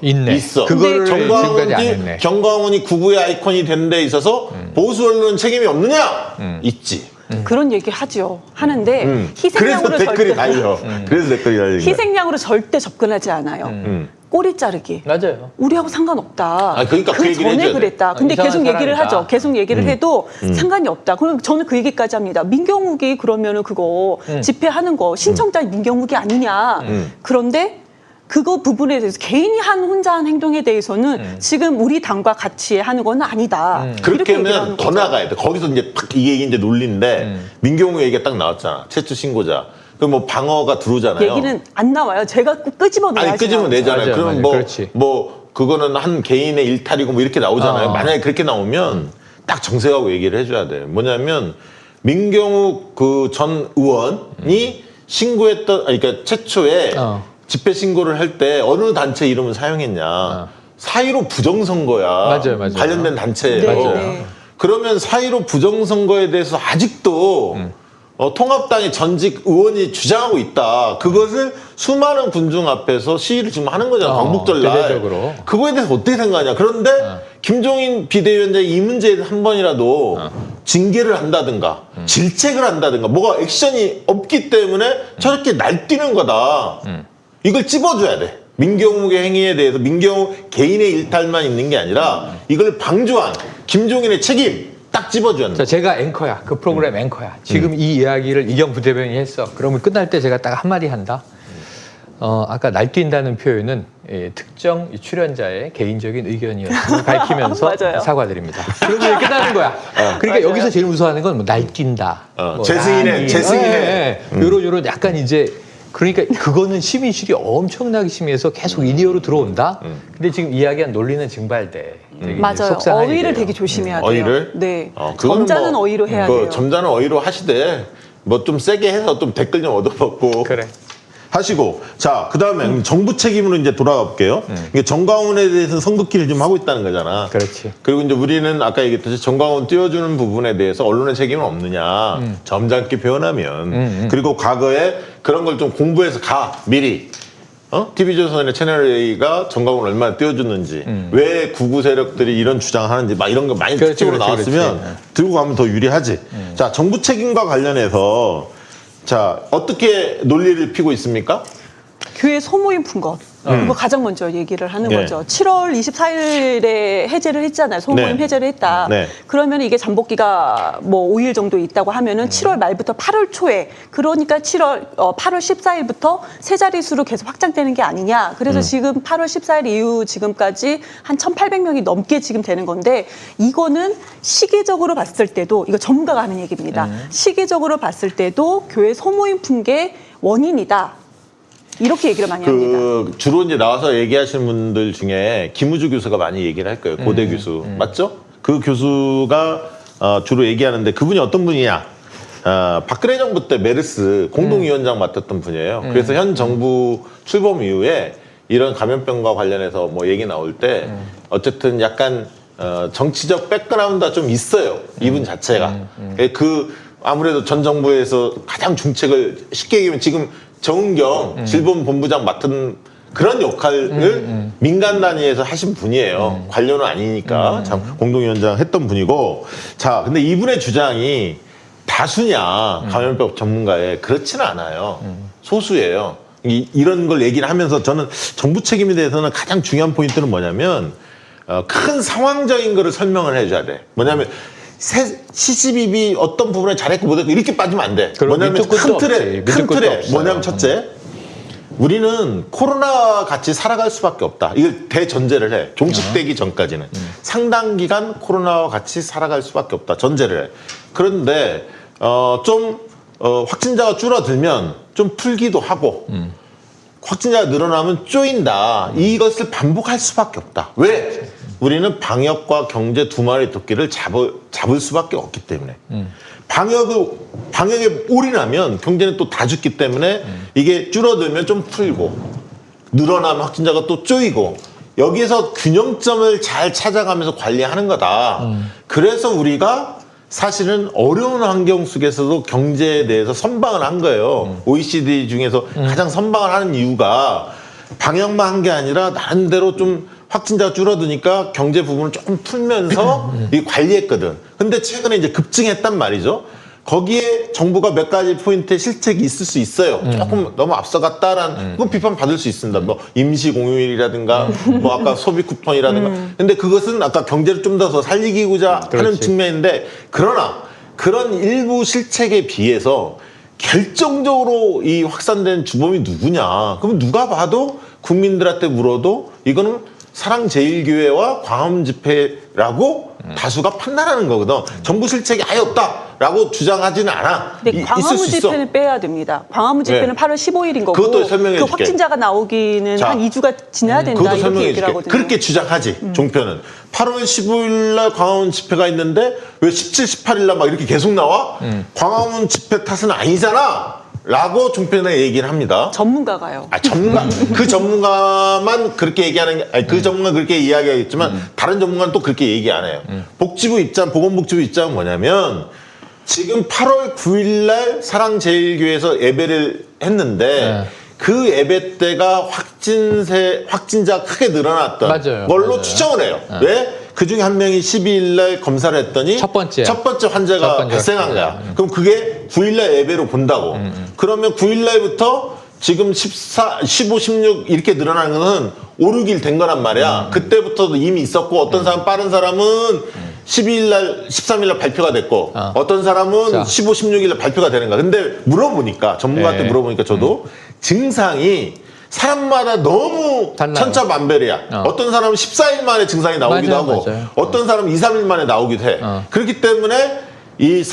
있네. 있어. 그거를 지금까지 안 했네. 정광훈이 구구의 아이콘이 된 데 있어서 보수 언론 책임이 없느냐? 있지. 그런 얘기 하죠. 하는데 그래서 희생양으로 댓글이 달려. 그래서 댓글이 달리는 거야. 희생양으로 절대 접근하지 않아요. 꼬리 자르기. 맞아요. 우리하고 상관없다. 그러니까 그 얘기를 전에 해줘야 돼. 그랬다. 근데 이상한 계속 얘기를 사람이다. 하죠. 계속 얘기를 해도 상관이 없다. 그럼 저는 그 얘기까지 합니다. 민경욱이 그러면은 그거 집회하는 거 신청자 민경욱이 아니냐. 그런데 그거 부분에 대해서 개인이 혼자 한 행동에 대해서는 지금 우리 당과 같이 하는 건 아니다. 이렇게 그렇게 얘기를 하면 하는 더 거죠. 나가야 돼. 거기서 이제 탁 이게 이제 논리인데 민경욱 얘기가 딱 나왔잖아. 최초 신고자. 그럼 뭐 방어가 들어오잖아요. 얘기는 안 나와요. 제가 끄집어내야지. 아니 끄집어 내잖아요. 맞아요, 그러면 맞아요. 그렇지. 뭐 그거는 한 개인의 일탈이고 뭐 이렇게 나오잖아요. 만약에 그렇게 나오면 딱 정색하고 얘기를 해줘야 돼. 뭐냐면 민경욱 그 전 의원이 신고했던 그러니까 최초에 집회 신고를 할 때 어느 단체 이름을 사용했냐. 4.15 부정선거야. 맞아요. 관련된 단체예요. 네, 네. 그러면 4.15 부정선거에 대해서 아직도 통합당의 전직 의원이 주장하고 있다. 그것을 수많은 군중 앞에서 시위를 지금 하는 거잖아. 광복절날. 대대적으로. 그거에 대해서 어떻게 생각하냐. 그런데 김종인 비대위원장이 이 문제에 대해서 한 번이라도 징계를 한다든가 질책을 한다든가 뭐가 액션이 없기 때문에 저렇게 날뛰는 거다. 이걸 찝어줘야 돼. 민경욱의 행위에 대해서 민경욱 개인의 일탈만 있는 게 아니라 이걸 방조한 김종인의 책임 딱 찝어줘야 돼. 자, 제가 앵커야. 그 프로그램 앵커야. 지금 이 이야기를 이경 부대변인이 했어. 그러면 끝날 때 제가 딱 한마디 한다. 아까 날뛴다는 표현은 특정 출연자의 개인적인 의견이었음을 밝히면서 맞아요. 사과드립니다. 그러면 이제 끝나는 거야. 그러니까 맞아요. 여기서 제일 무서워하는 건 뭐 날뛴다. 뭐 재승인해, 재승인해. 요런 약간 이제 그러니까 그거는 시민실이 엄청나게 심해서 계속 인이어로 들어온다. 근데 지금 이야기한 논리는 증발돼. 되게 이제 맞아요. 속상한 어휘를 일이에요. 되게 조심해야 돼요. 어휘를? 네. 그거는 점자는 뭐 어휘로 해야 그 돼요. 점자는 어휘로 하시되 뭐 좀 세게 해서 좀 댓글 좀 얻어먹고 그래. 하시고 자 그다음에 정부 책임으로 이제 돌아가 볼게요. 이게 정광훈에 대해서 선긋기를 좀 하고 있다는 거잖아. 그렇지. 그리고 이제 우리는 아까 얘기했듯이 정광훈 띄워주는 부분에 대해서 언론의 책임은 없느냐 점잖게 표현하면 그리고 과거에 그런 걸 좀 공부해서 가 미리 TV조선의 채널A가 정광훈을 얼마나 띄워줬는지 왜 구구 세력들이 이런 주장하는지 막 이런 거 많이 그렇지, 특집으로 그렇지, 나왔으면 그렇지. 들고 가면 더 유리하지. 자 정부 책임과 관련해서 자 어떻게 논리를 피고 있습니까? 교회 소모임 푼 것. 그거 가장 먼저 얘기를 하는 네. 거죠. 7월 24일에 해제를 했잖아요. 소모임 네. 해제를 했다. 네. 그러면 이게 잠복기가 뭐 5일 정도 있다고 하면은 7월 말부터 8월 초에 그러니까 8월 14일부터 세 자릿수로 계속 확장되는 게 아니냐. 그래서 지금 8월 14일 이후 지금까지 한 1,800명이 넘게 지금 되는 건데 이거는 시기적으로 봤을 때도 이거 전문가가 하는 얘기입니다. 시기적으로 봤을 때도 교회 소모임 푼 게 원인이다. 이렇게 얘기를 많이 합니다. 주로 이제 나와서 얘기하시는 분들 중에 김우주 교수가 많이 얘기를 할 거예요. 고대 교수. 맞죠? 그 교수가 주로 얘기하는데 그분이 어떤 분이냐? 박근혜 정부 때 메르스 공동위원장 맡았던 분이에요. 그래서 현 정부 출범 이후에 이런 감염병과 관련해서 뭐 얘기 나올 때 어쨌든 약간 정치적 백그라운드가 좀 있어요. 이분 자체가. 그 아무래도 전 정부에서 가장 중책을 쉽게 얘기하면 지금 정은경 질본본부장 맡은 그런 역할을 민간 단위에서 하신 분이에요. 관료는 아니니까 참 공동위원장 했던 분이고. 자, 근데 이분의 주장이 다수냐 감염병 전문가의 그렇지는 않아요. 소수예요. 이런 걸 얘기를 하면서 저는 정부 책임에 대해서는 가장 중요한 포인트는 뭐냐면 큰 상황적인 거를 설명을 해줘야 돼. 뭐냐면 시시비비 어떤 부분에 잘했고 못했고 이렇게 빠지면 안 돼. 뭐냐면 큰 틀에 뭐냐면 첫째, 우리는 코로나 같이 살아갈 수밖에 없다. 이걸 대전제를 해. 종식되기 전까지는. 상당 기간 코로나와 같이 살아갈 수밖에 없다. 전제를 해. 그런데 확진자가 줄어들면 좀 풀기도 하고 확진자가 늘어나면 쪼인다. 이것을 반복할 수밖에 없다. 왜? 우리는 방역과 경제 두 마리 토끼를 잡을 수밖에 없기 때문에. 방역에 올인하면 경제는 또 다 죽기 때문에 이게 줄어들면 좀 풀고 늘어나면 확진자가 또 쪼이고 여기에서 균형점을 잘 찾아가면서 관리하는 거다. 그래서 우리가 사실은 어려운 환경 속에서도 경제에 대해서 선방을 한 거예요. OECD 중에서 가장 선방을 하는 이유가 방역만 한 게 아니라 나름대로 좀 확진자가 줄어드니까 경제 부분을 조금 풀면서 관리했거든. 근데 최근에 이제 급증했단 말이죠. 거기에 정부가 몇 가지 포인트의 실책이 있을 수 있어요. 조금 너무 앞서갔다라는 그건 비판 받을 수 있습니다. 뭐 임시 공휴일이라든가 뭐 아까 소비 쿠폰이라든가. 근데 그것은 아까 경제를 좀 더 살리고자 하는 측면인데 그러나 그런 일부 실책에 비해서 결정적으로 이 확산된 주범이 누구냐? 그럼 누가 봐도 국민들한테 물어도 이거는 사랑제일교회와 광화문 집회라고 다수가 판단하는 거거든. 정부 실책이 아예 없다라고 주장하지는 않아. 근데 광화문 집회는 빼야 됩니다. 광화문 집회는 8월 15일인 거고 그것도 설명해 그 줄게. 확진자가 나오기는 자, 한 2주가 지나야 된다 그것도 이렇게 설명해 얘기를 줄게. 하거든요. 그렇게 주장하지. 종편은 8월 15일 날 광화문 집회가 있는데 왜 17, 18일 날 막 이렇게 계속 나와? 광화문 집회 탓은 아니잖아. 라고 종편에 얘기를 합니다. 전문가가요. 그 전문가만 그렇게 얘기하는 게, 아니, 그 전문가 그렇게 이야기하겠지만, 다른 전문가는 또 그렇게 얘기 안 해요. 보건복지부 입장은 뭐냐면, 지금 8월 9일날 사랑제일교회에서 예배를 했는데, 그 예배 때가 확진자가 크게 늘어났던 걸로 추정을 해요. 왜? 그 중에 한 명이 12일날 검사를 했더니 첫 번째 환자가 발생한 거야. 그럼 그게 9일날 예배로 본다고. 그러면 9일날부터 지금 14, 15, 16 이렇게 늘어나는 것은 5, 6일 된 거란 말이야. 그때부터도 이미 있었고 어떤 사람 빠른 사람은 12일날, 13일날 발표가 됐고 어떤 사람은 15, 16일날 발표가 되는 거야. 근데 물어보니까 전문가한테 물어보니까 저도 증상이 사람마다 너무 달라요. 천차만별이야. 어떤 사람은 14일 만에 증상이 나오기도 하고 어떤 사람은 2, 3일 만에 나오기도 해. 그렇기 때문에 이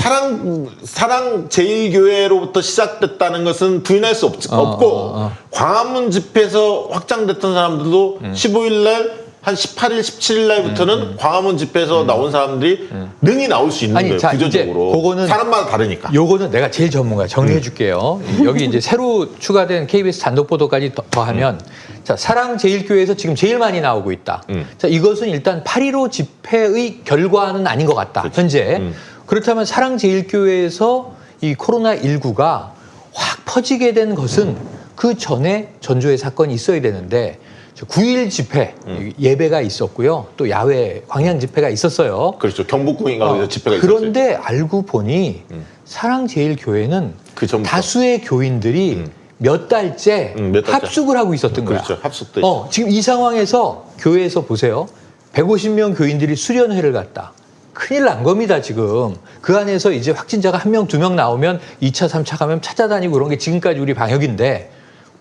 사랑제일교회로부터 시작됐다는 것은 부인할 수 없고 광화문 집회에서 확장됐던 사람들도 15일 날 한 18일, 17일 날부터는 광화문 집회에서 나온 사람들이 능히 나올 수 있는 거예요. 자, 구조적으로. 그거는 사람마다 다르니까. 요거는 내가 제일 전문가 정리해 줄게요. 여기 이제 새로 추가된 KBS 단독 보도까지 더하면 자, 사랑제일교회에서 지금 제일 많이 나오고 있다. 자, 이것은 일단 8.15 집회의 결과는 아닌 것 같다. 현재. 그렇다면 사랑제일교회에서 이 코로나19가 확 퍼지게 된 것은 그 전에 전주에 사건이 있어야 되는데 9일 집회 예배가 있었고요. 또 야외 광양 집회가 있었어요. 그렇죠. 경복궁인가 거기서 집회가 있었어요. 그런데 알고 보니 사랑제일교회는 그 전부터. 다수의 교인들이 몇 달째 합숙을 하고 있었던 거야. 그렇죠. 합숙도 있어. 지금 이 상황에서 교회에서 보세요. 150명 교인들이 수련회를 갔다. 큰일 난 겁니다, 지금. 그 안에서 이제 확진자가 1명, 2명 나오면 2차, 3차 감염 찾아다니고 그런 게 지금까지 우리 방역인데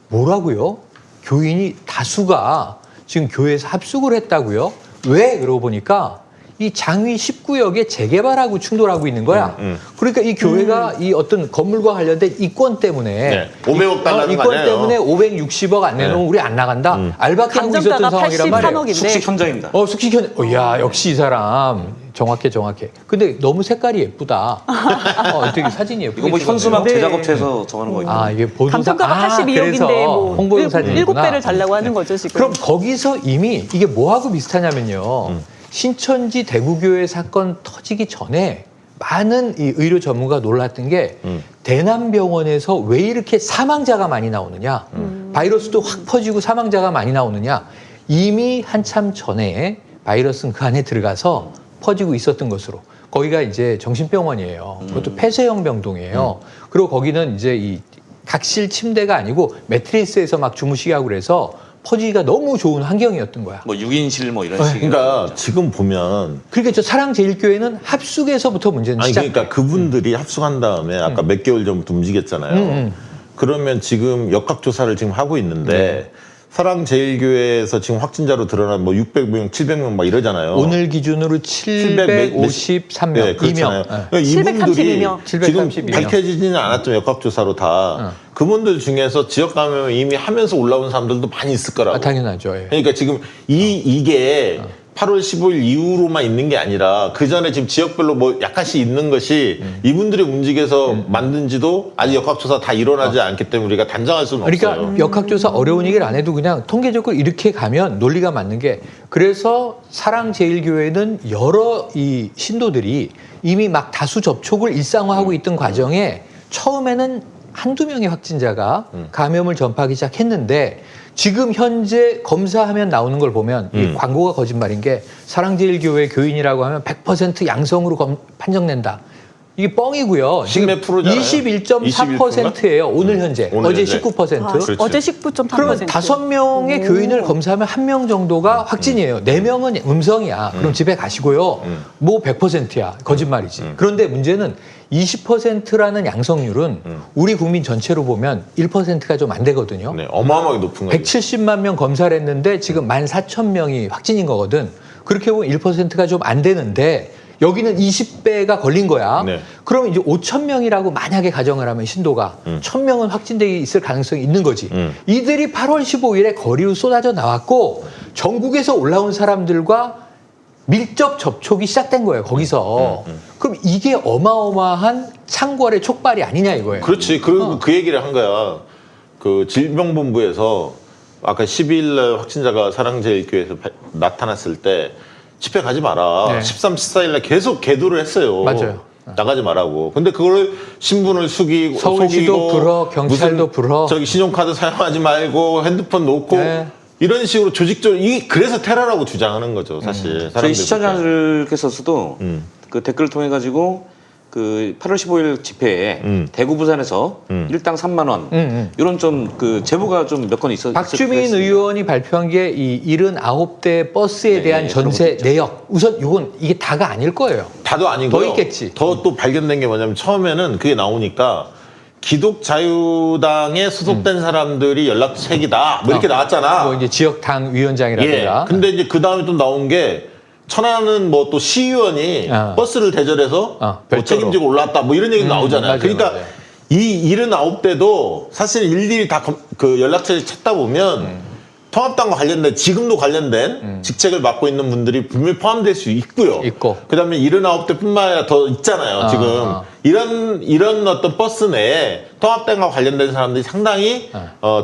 뭐라고요? 교인이 다수가 지금 교회에서 합숙을 했다고요? 왜? 그러고 보니까 이 장위 19역에 재개발하고 충돌하고 있는 거야. 그러니까 이 교회가 이 어떤 건물과 관련된 이권 때문에 500억 달라는 거 이권 아니에요? 때문에 560억 안 내놓으면 우리 안 나간다. 알바끼 하고 있었던 감정가가 상황이란 말이에요. 83억인데 숙식 현장입니다. 숙식 야, 역시 이 사람 정확해. 근데 너무 색깔이 예쁘다. 되게 사진이 예쁘게 이거 뭐 현수막 네. 제작업체에서 정하는 거예요. 이게 보도사 감정가가 82억인데 뭐 홍보용 사진이구나. 7배를 달라고 하는 거죠, 지금. 그럼 거기서 이미 이게 뭐하고 비슷하냐면요. 신천지 대구교회 사건 터지기 전에 많은 이 의료 전문가 놀랐던 게 대남병원에서 왜 이렇게 사망자가 많이 나오느냐, 바이러스도 확 퍼지고 사망자가 많이 나오느냐, 이미 한참 전에 바이러스는 그 안에 들어가서 퍼지고 있었던 것으로. 거기가 이제 정신병원이에요. 그것도 폐쇄형 병동이에요. 그리고 거기는 이제 이 각실 침대가 아니고 매트리스에서 막 주무시게 하고 그래서 퍼지기가 너무 좋은 환경이었던 거야. 뭐 6인실 뭐 이런 식의. 그러니까 지금 보면 그러니까 저 사랑제일교회는 합숙에서부터 문제는 아니 시작. 그러니까 그분들이 합숙한 다음에 아까 몇 개월 전부터 움직였잖아요. 그러면 지금 역학조사를 지금 하고 있는데 사랑제일교회에서 지금 확진자로 드러난 뭐 600명, 700명 막 이러잖아요. 오늘 기준으로 753명, 네, 그렇잖아요. 2명. 그러니까 이분들이 732명. 지금 732명. 밝혀지지는 않았죠. 역학조사로 다. 그분들 중에서 지역 감염을 이미 하면서 올라온 사람들도 많이 있을 거라고. 아, 당연하죠. 예. 그러니까 지금 이게 8월 15일 이후로만 있는 게 아니라 그 전에 지금 지역별로 뭐 약간씩 있는 것이 이분들이 움직여서 만든지도 아직 역학조사 다 일어나지 않기 때문에 우리가 단정할 수는 그러니까 없어요. 역학조사 어려운 얘기를 안 해도 그냥 통계적으로 이렇게 가면 논리가 맞는 게 그래서 사랑제일교회는 여러 이 신도들이 이미 막 다수 접촉을 일상화하고 있던 과정에 처음에는 한두 명의 확진자가 감염을 전파하기 시작했는데 지금 현재 검사하면 나오는 걸 보면 이 광고가 거짓말인 게 사랑제일교회 교인이라고 하면 100% 양성으로 판정된다. 이게 뻥이고요. 지금 10몇 프로잖아요. 21.4%예요. 오늘 현재. 오늘 어제 현재. 19%. 그렇지. 어제 19.3%. 그러면 5명의 교인을 검사하면 1명 정도가 확진이에요. 4명은 음성이야. 그럼 집에 가시고요. 뭐 100%야. 거짓말이지. 그런데 문제는 20%라는 양성률은 우리 국민 전체로 보면 1%가 좀 안 되거든요. 네, 어마어마하게 높은 거예요. 170만 명 검사를 했는데 지금 14,000명이 확진인 거거든. 그렇게 보면 1%가 좀 안 되는데 여기는 20배가 걸린 거야. 네. 그러면 이제 5,000명이라고 만약에 가정을 하면 신도가 1,000명은 확진되기 있을 가능성이 있는 거지. 이들이 8월 15일에 거리로 쏟아져 나왔고 전국에서 올라온 사람들과 밀접 접촉이 시작된 거예요. 거기서. 그럼 이게 어마어마한 창궐의 촉발이 아니냐 이거예요. 그렇지. 그리고 그 얘기를 한 거야. 그 질병본부에서 아까 12일 날 확진자가 사랑제일교회에서 나타났을 때 집회 가지 마라. 네. 13, 14일 날 계속 계도를 했어요. 맞아요. 나가지 말라고. 근데 그걸 신분을 속이고 서울시도 불어, 경찰도 무슨 불어. 저기 신용카드 사용하지 말고 핸드폰 놓고 네. 이런 식으로 조직적으로 그래서 테러라고 주장하는 거죠, 사실. 저희 사람들이 시청자들께서도 그 댓글을 통해 가지고 그 8월 15일 집회에 대구 부산에서 일당 3만 원 이런 좀 그 제보가 좀 몇 건 있었어요. 박주민 의원이 발표한 게 이 79대 버스에 네, 대한 그런 전세 것도 있죠. 내역. 우선 이건 이게 다가 아닐 거예요. 다도 아니고요. 더 있겠지. 더 또 발견된 게 뭐냐면 처음에는 그게 나오니까 기독자유당에 소속된 사람들이 연락책이다. 뭐 이렇게 나왔잖아. 뭐 이제 지역당 예. 위원장이라든가. 근데 이제 그 다음에 또 나온 게 천안은 뭐 또 시의원이 버스를 대절해서 뭐 별도로. 책임지고 올랐다. 뭐 이런 얘기 나오잖아요. 맞아요, 그러니까 맞아요. 이 79대도 사실 일일이 다 그 연락처를 찾다 보면 통합당과 관련된 지금도 관련된 직책을 맡고 있는 분들이 분명히 포함될 수 있고요. 있고. 그다음에 79대뿐만 아니라 더 있잖아요. 지금 이런 어떤 버스 내에 통합당과 관련된 사람들이 상당히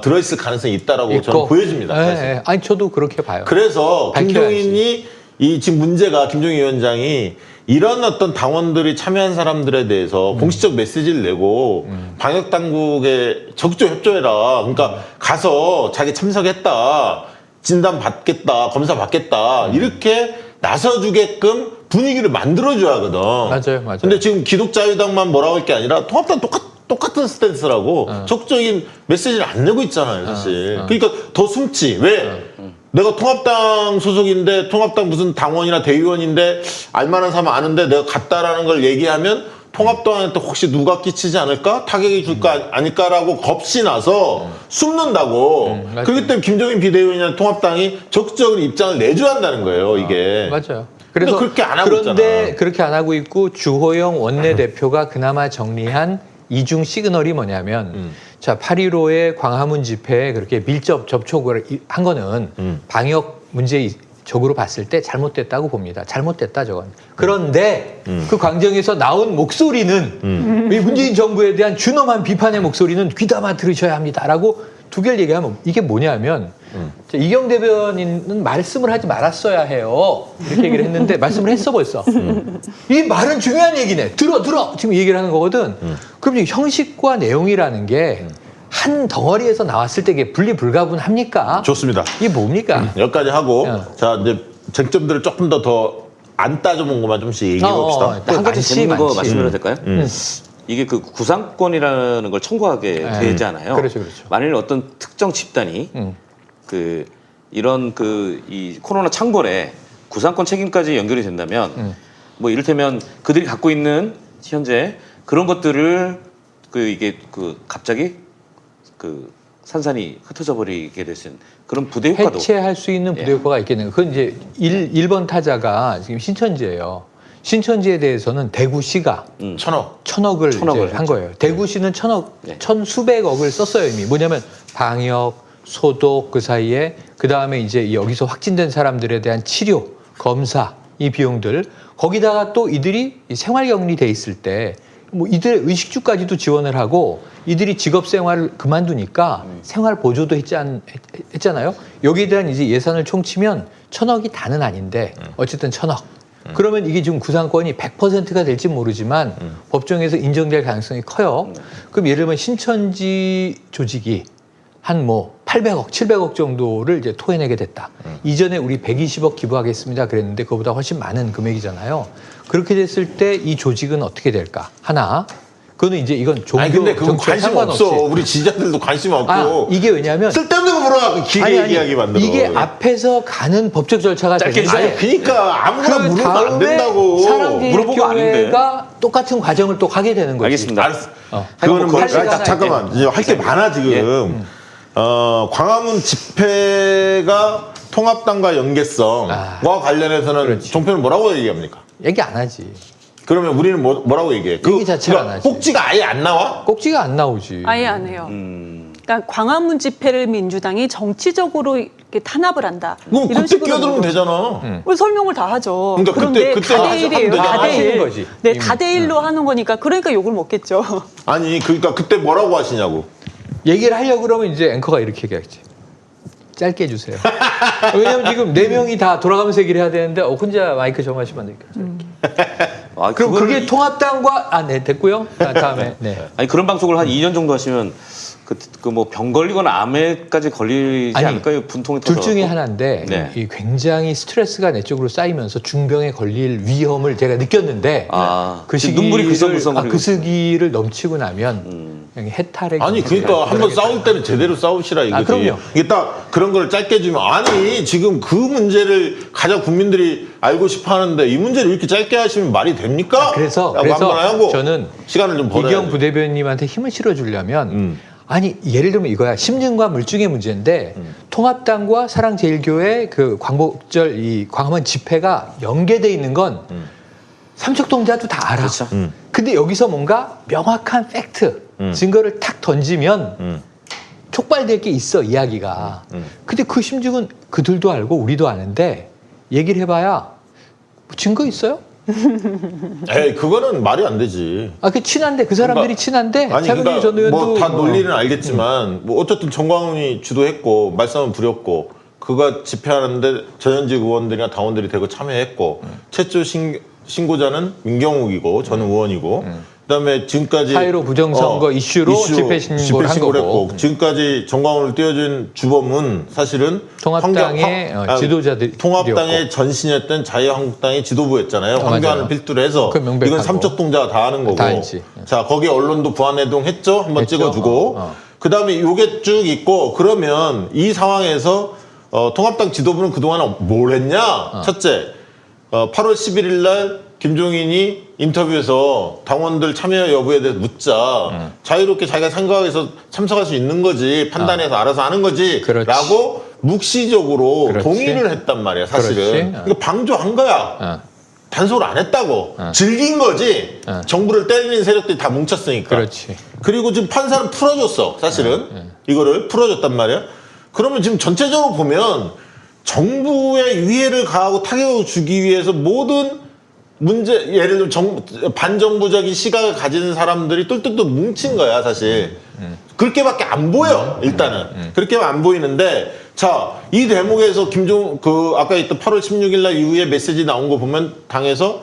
들어있을 가능성이 있다라고 저는 보여집니다. 예, 사실. 예. 아니 저도 그렇게 봐요. 그래서 밝혀야지. 김종인이 지금 문제가 김종인 위원장이 이런 어떤 당원들이 참여한 사람들에 대해서 공식적 메시지를 내고 방역 당국에 적극적 협조해라. 그러니까 가서 자기 참석했다. 진단 받겠다. 검사 받겠다. 이렇게 나서주게끔 분위기를 만들어줘야 하거든. 맞아요, 맞아요. 근데 지금 기독자유당만 뭐라고 할 게 아니라 통합당 똑같은 스탠스라고 적극적인 메시지를 안 내고 있잖아요, 사실. 그러니까 더 숨지. 왜? 내가 통합당 소속인데 통합당 무슨 당원이나 대의원인데 알만한 사람 아는데 내가 갔다라는 걸 얘기하면 통합당한테 혹시 누가 끼치지 않을까? 타격이 줄까 아닐까라고 겁이 나서 숨는다고. 그렇기 때문에 김종인 비대위원이나 통합당이 적극적으로 입장을 내줘야 한다는 거예요, 이게. 맞아요. 근데 그렇게 안 하고 그런데 있잖아. 그렇게 안 하고 있고 주호영 원내대표가 그나마 정리한 이중 시그널이 뭐냐면 자 8.15의 광화문 집회에 그렇게 밀접 접촉을 한 거는 방역 문제적으로 봤을 때 잘못됐다고 봅니다. 잘못됐다 저건. 그런데 그 광장에서 나온 목소리는 이 문재인 정부에 대한 준엄한 비판의 목소리는 귀담아 들으셔야 합니다라고 두 개를 얘기하면 이게 뭐냐면 이경 대변인은 말씀을 하지 말았어야 해요. 이렇게 얘기를 했는데 말씀을 했어 벌써. 이 말은 중요한 얘기네. 들어. 지금 얘기를 하는 거거든. 그럼 이제 형식과 내용이라는 게 한 덩어리에서 나왔을 때 이게 분리불가분합니까? 좋습니다. 이게 뭡니까? 여기까지 하고 자, 이제 쟁점들을 조금 더 안 따져본 것만 좀씩 얘기해 봅시다. 한 가지 재밌는 거 많지. 말씀드려도 될까요? 이게 그 구상권이라는 걸 청구하게 되잖아요. 그렇죠. 만일 어떤 특정 집단이 그 이런 그 이 코로나 창궐에 구상권 책임까지 연결이 된다면 뭐 이를테면 그들이 갖고 있는 현재 그런 것들을 그 이게 그 갑자기 그 산산이 흩어져 버리게 될 수 있는 그런 부대 효과도 해체할 수 있는 부대 효과가 있겠네요. 그건 이제 1번 타자가 지금 신천지예요. 신천지에 대해서는 대구시가 1,000억을 이제 한 거예요. 대구시는 1,000수백억을 썼어요 이미. 뭐냐면 방역, 소독 그 사이에 그 다음에 이제 여기서 확진된 사람들에 대한 치료, 검사 이 비용들 거기다가 또 이들이 생활격리돼 있을 때 뭐 이들의 의식주까지도 지원을 하고 이들이 직업 생활을 그만두니까 생활 보조도 했잖아요. 여기에 대한 이제 예산을 총치면 1,000억이 다는 아닌데 어쨌든 1,000억. 그러면 이게 지금 구상권이 100%가 될지 모르지만 법정에서 인정될 가능성이 커요. 그럼 예를 들면 신천지 조직이 한 뭐 800억, 700억 정도를 이제 토해내게 됐다. 이전에 우리 120억 기부하겠습니다 그랬는데 그거보다 훨씬 많은 금액이잖아요. 그렇게 됐을 때 이 조직은 어떻게 될까? 하나. 그거는 이제 이건 종교 아니 근데 그건 정치와 관심 상관없이. 없어. 우리 지지자들도 관심 없고. 이게 왜냐면 쓸데없는 거 물어갖고 길게 얘기하게 만들어. 이게 앞에서 가는 법적 절차가 짧게 되는데 아니 그러니까 아무나 그 물으면 안 다음에 된다고. 물어보고 아닌데. 사랑제일교회가 똑같은 과정을 또 가게 되는 거지. 알겠습니다. 알았어. 그거는 그거는 할 시간 잠깐만. 이제 할 게 많아 지금. 광화문 집회가 통합당과 연계성과 관련해서는 종편은 뭐라고 얘기합니까? 얘기 안 하지. 그러면 우리는 뭐라고 얘기해? 얘기 자체를 안 하지. 꼭지가 아예 안 나와? 꼭지가 안 나오지. 아예 안 해요. 그러니까 광화문 집회를 민주당이 정치적으로 이렇게 탄압을 한다. 그럼 이런 그때 식으로 끼어들면 되잖아. 설명을 다 하죠. 그러니까 그런데 그때 하면 4대1이에요. 되잖아. 다 하시는 4대1. 거지. 네, 이미. 4대1로 하는 거니까 그러니까 욕을 먹겠죠. 아니 그러니까 그때 뭐라고 하시냐고. 얘기를 하려고 그러면 이제 앵커가 이렇게 얘기하겠지. 짧게 해주세요. 왜냐면 지금 4명이 다 돌아가면서 얘기를 해야 되는데 혼자 마이크 정하시면 안 되니까. 아, 그럼 그거를 그게 통합당과 네 됐고요. 다음에 네. 아니 그런 방송을 한 2년 정도 하시면 그 뭐 병 걸리거나 암에까지 걸리지 아니, 않을까요? 분통이 둘 터져. 중에 하나인데 네. 이 굉장히 스트레스가 내 쪽으로 쌓이면서 중병에 걸릴 위험을 제가 느꼈는데 그 지금 시기를 눈물이 글썽글썽 그 시기를 넘치고 나면 그냥 해탈의 아니 그러니까 한번 싸울 때는 제대로 싸우시라 이거지. 그럼요. 이게 딱 그런 걸 짧게 주면 아니 지금 그 문제를 가장 국민들이 알고 싶어 하는데 이 문제를 이렇게 짧게 하시면 말이 됩니까? 그래서 한번 하고 저는 시간을 좀 벌어야 이경 부대변인님한테 힘을 실어주려면 아니 예를 들면 이거야 심증과 물증의 문제인데 통합당과 사랑제일교회 그 광복절 이 광화문 집회가 연계돼 있는 건 삼척동자도 다 알아. 그렇죠. 근데 여기서 뭔가 명확한 팩트 증거를 탁 던지면 촉발될 게 있어 이야기가. 근데 그 심증은 그들도 알고 우리도 아는데 얘기를 해봐야 뭐 증거 있어요? 에이 그거는 말이 안 되지. 그 친한데 그 사람들이 친한데 아니 차근희 그러니까 전 의원도 뭐 다 논리는 알겠지만 뭐 어쨌든 정광훈이 주도했고 말썽은 부렸고 그가 집회하는데 전현직 의원들이나 당원들이 대거 참여했고 최초 신고자는 민경욱이고 전 의원이고 그다음에 지금까지 4.15 부정선거 이슈로 집회 신고를 한 거고. 했고 지금까지 정광훈을 띄워준 주범은 사실은 통합당의 지도자들이었고. 통합당의 전신이었던 자유한국당의 지도부였잖아요. 황교안을 맞아요. 필두로 해서 그건 명백하고. 이건 삼척동자가 다 하는 거고. 다 알지. 자 거기 언론도 부안해동했죠. 한번 했죠. 찍어주고 그다음에 요게 쭉 있고 그러면 이 상황에서 통합당 지도부는 그동안 뭘 했냐? 첫째 8월 11일 날 김종인이 인터뷰에서 당원들 참여 여부에 대해서 묻자 자유롭게 자기가 생각해서 참석할 수 있는 거지 판단해서 알아서 하는 거지 그렇지. 라고 묵시적으로 그렇지. 동의를 했단 말이야 사실은. 그렇지. 그러니까 방조한 거야. 단속을 안 했다고. 즐긴 거지. 어. 정부를 때리는 세력들이 다 뭉쳤으니까. 그렇지. 그리고 지금 판사는 풀어줬어 사실은. 이거를 풀어줬단 말이야. 그러면 지금 전체적으로 보면 정부의 위해를 가하고 타격을 주기 위해서 모든 문제 예를 들면 반정부적인 시각을 가지는 사람들이 똘똘똘 뭉친 거야 사실. 그렇게밖에 안 보여 일단은. 그렇게만 안 보이는데 자, 이 대목에서 아까 있던 8월 16일 날 이후에 메시지 나온 거 보면 당에서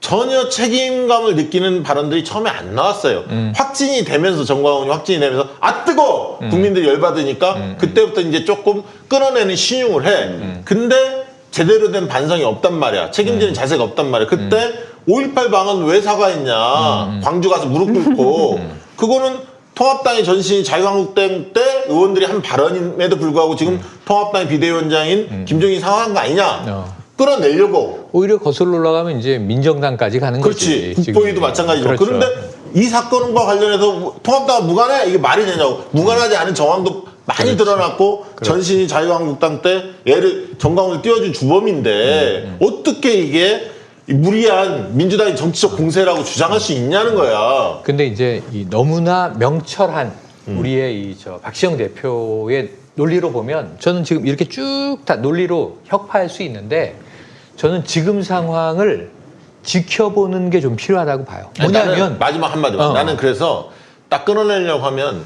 전혀 책임감을 느끼는 발언들이 처음에 안 나왔어요. 확진이 되면서 정광훈이 확진이 되면서 뜨거! 국민들이 열받으니까 그때부터 이제 조금 끊어내는 신용을 해. 근데 제대로 된 반성이 없단 말이야. 책임지는 자세가 없단 말이야. 그때 5.18 방언 왜 사과했냐. 광주 가서 무릎 꿇고. 그거는 통합당의 전신이 자유한국당 때 의원들이 한 발언임에도 불구하고 지금 통합당의 비대위원장인 김종인이 상황한 거 아니냐. 끌어내려고. 오히려 거슬러 올라가면 이제 민정당까지 가는 그렇지. 거지. 국보위도 마찬가지죠. 그렇죠. 그런데 이 사건과 관련해서 통합당은 무관해? 이게 말이 되냐고. 무관하지 않은 정황도 많이 드러났고 전신이 자유한국당 때 얘를 정광훈을 띄워준 주범인데 어떻게 이게 무리한 민주당의 정치적 공세라고 주장할 수 있냐는 거야. 근데 이제 이 너무나 명철한 우리의 박시영 대표의 논리로 보면 저는 지금 이렇게 쭉 다 논리로 혁파할 수 있는데 저는 지금 상황을 지켜보는 게 좀 필요하다고 봐요. 뭐냐면 마지막 한마디만. 나는 그래서 딱 끊어내려고 하면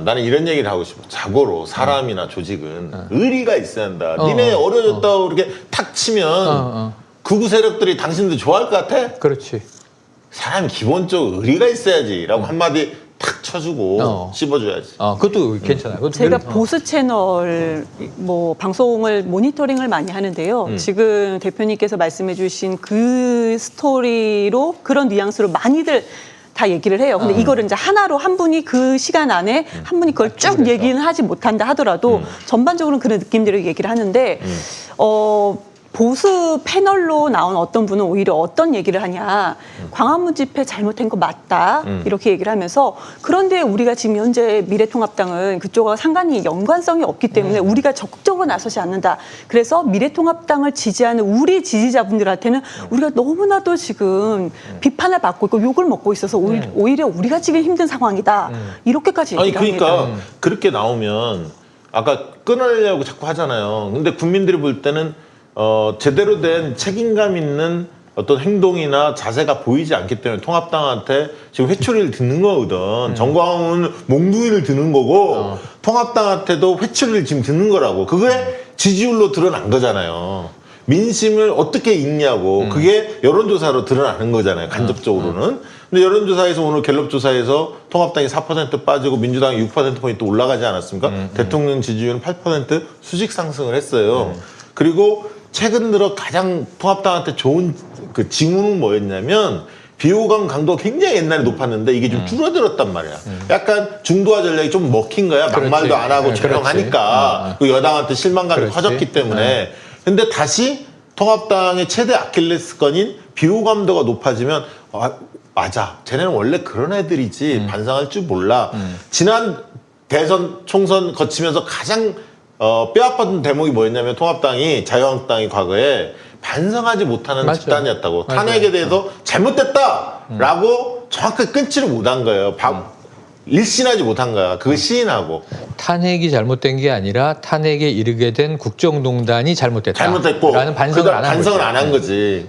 나는 이런 얘기를 하고 싶어. 자고로 사람이나 조직은 의리가 있어야 한다. 니네 어려졌다고 이렇게 탁 치면 극우 세력들이 당신들 좋아할 것 같아? 그렇지. 사람이 기본적으로 의리가 있어야지라고 한마디 탁 쳐주고 씹어줘야지. 그것도 괜찮아요. 그것도 제가 보수 채널 방송을 모니터링을 많이 하는데요. 지금 대표님께서 말씀해주신 그 스토리로 그런 뉘앙스로 많이들 다 얘기를 해요. 근데 이거를 이제 하나로 한 분이 그 시간 안에 한 분이 그걸 쭉 얘기는 하지 못한다 하더라도 전반적으로 그런 느낌들을 얘기를 하는데 보수 패널로 나온 어떤 분은 오히려 어떤 얘기를 하냐. 광화문 집회 잘못된 거 맞다. 이렇게 얘기를 하면서 그런데 우리가 지금 현재 미래통합당은 그쪽과 상관이 연관성이 없기 때문에 우리가 적극적으로 나서지 않는다. 그래서 미래통합당을 지지하는 우리 지지자분들한테는 우리가 너무나도 지금 비판을 받고 있고 욕을 먹고 있어서 오히려 우리가 지금 힘든 상황이다. 이렇게까지 얘기를 그러니까 합니다. 그렇게 나오면 아까 끊으려고 자꾸 하잖아요. 근데 국민들이 볼 때는 제대로 된 책임감 있는 어떤 행동이나 자세가 보이지 않기 때문에 통합당한테 지금 회초리를 드는 거거든. 정광훈은 몽둥이를 드는 거고 통합당한테도 회초리를 지금 드는 거라고. 그게 지지율로 드러난 거잖아요. 민심을 어떻게 읽냐고. 그게 여론조사로 드러나는 거잖아요. 간접적으로는. 근데 여론조사에서 오늘 갤럽조사에서 통합당이 4% 빠지고 민주당이 6%포인트 올라가지 않았습니까? 대통령 지지율은 8% 수직 상승을 했어요. 그리고 최근 들어 가장 통합당한테 좋은 그 징후는 뭐였냐면 비호감 강도가 굉장히 옛날에 높았는데 이게 좀 줄어들었단 말이야. 약간 중도화 전략이 좀 먹힌 거야. 막말도 안 하고 조용하니까. 그 여당한테 실망감이 커졌기 때문에. 근데 다시 통합당의 최대 아킬레스건인 비호감도가 높아지면 맞아. 쟤네는 원래 그런 애들이지 반성할 줄 몰라. 지난 대선 총선 거치면서 가장 뼈아팠던 대목이 뭐였냐면 통합당이 자유한국당이 과거에 반성하지 못하는 맞아요. 집단이었다고. 맞아요. 탄핵에 대해서 잘못됐다라고 정확하게 끊지를 못한 거예요. 일신하지 못한 거야. 그걸 시인하고. 탄핵이 잘못된 게 아니라 탄핵에 이르게 된 국정농단이 잘못됐다. 잘못됐고. 라는 반성을 안 한 거지. 반성을 안 한 거지.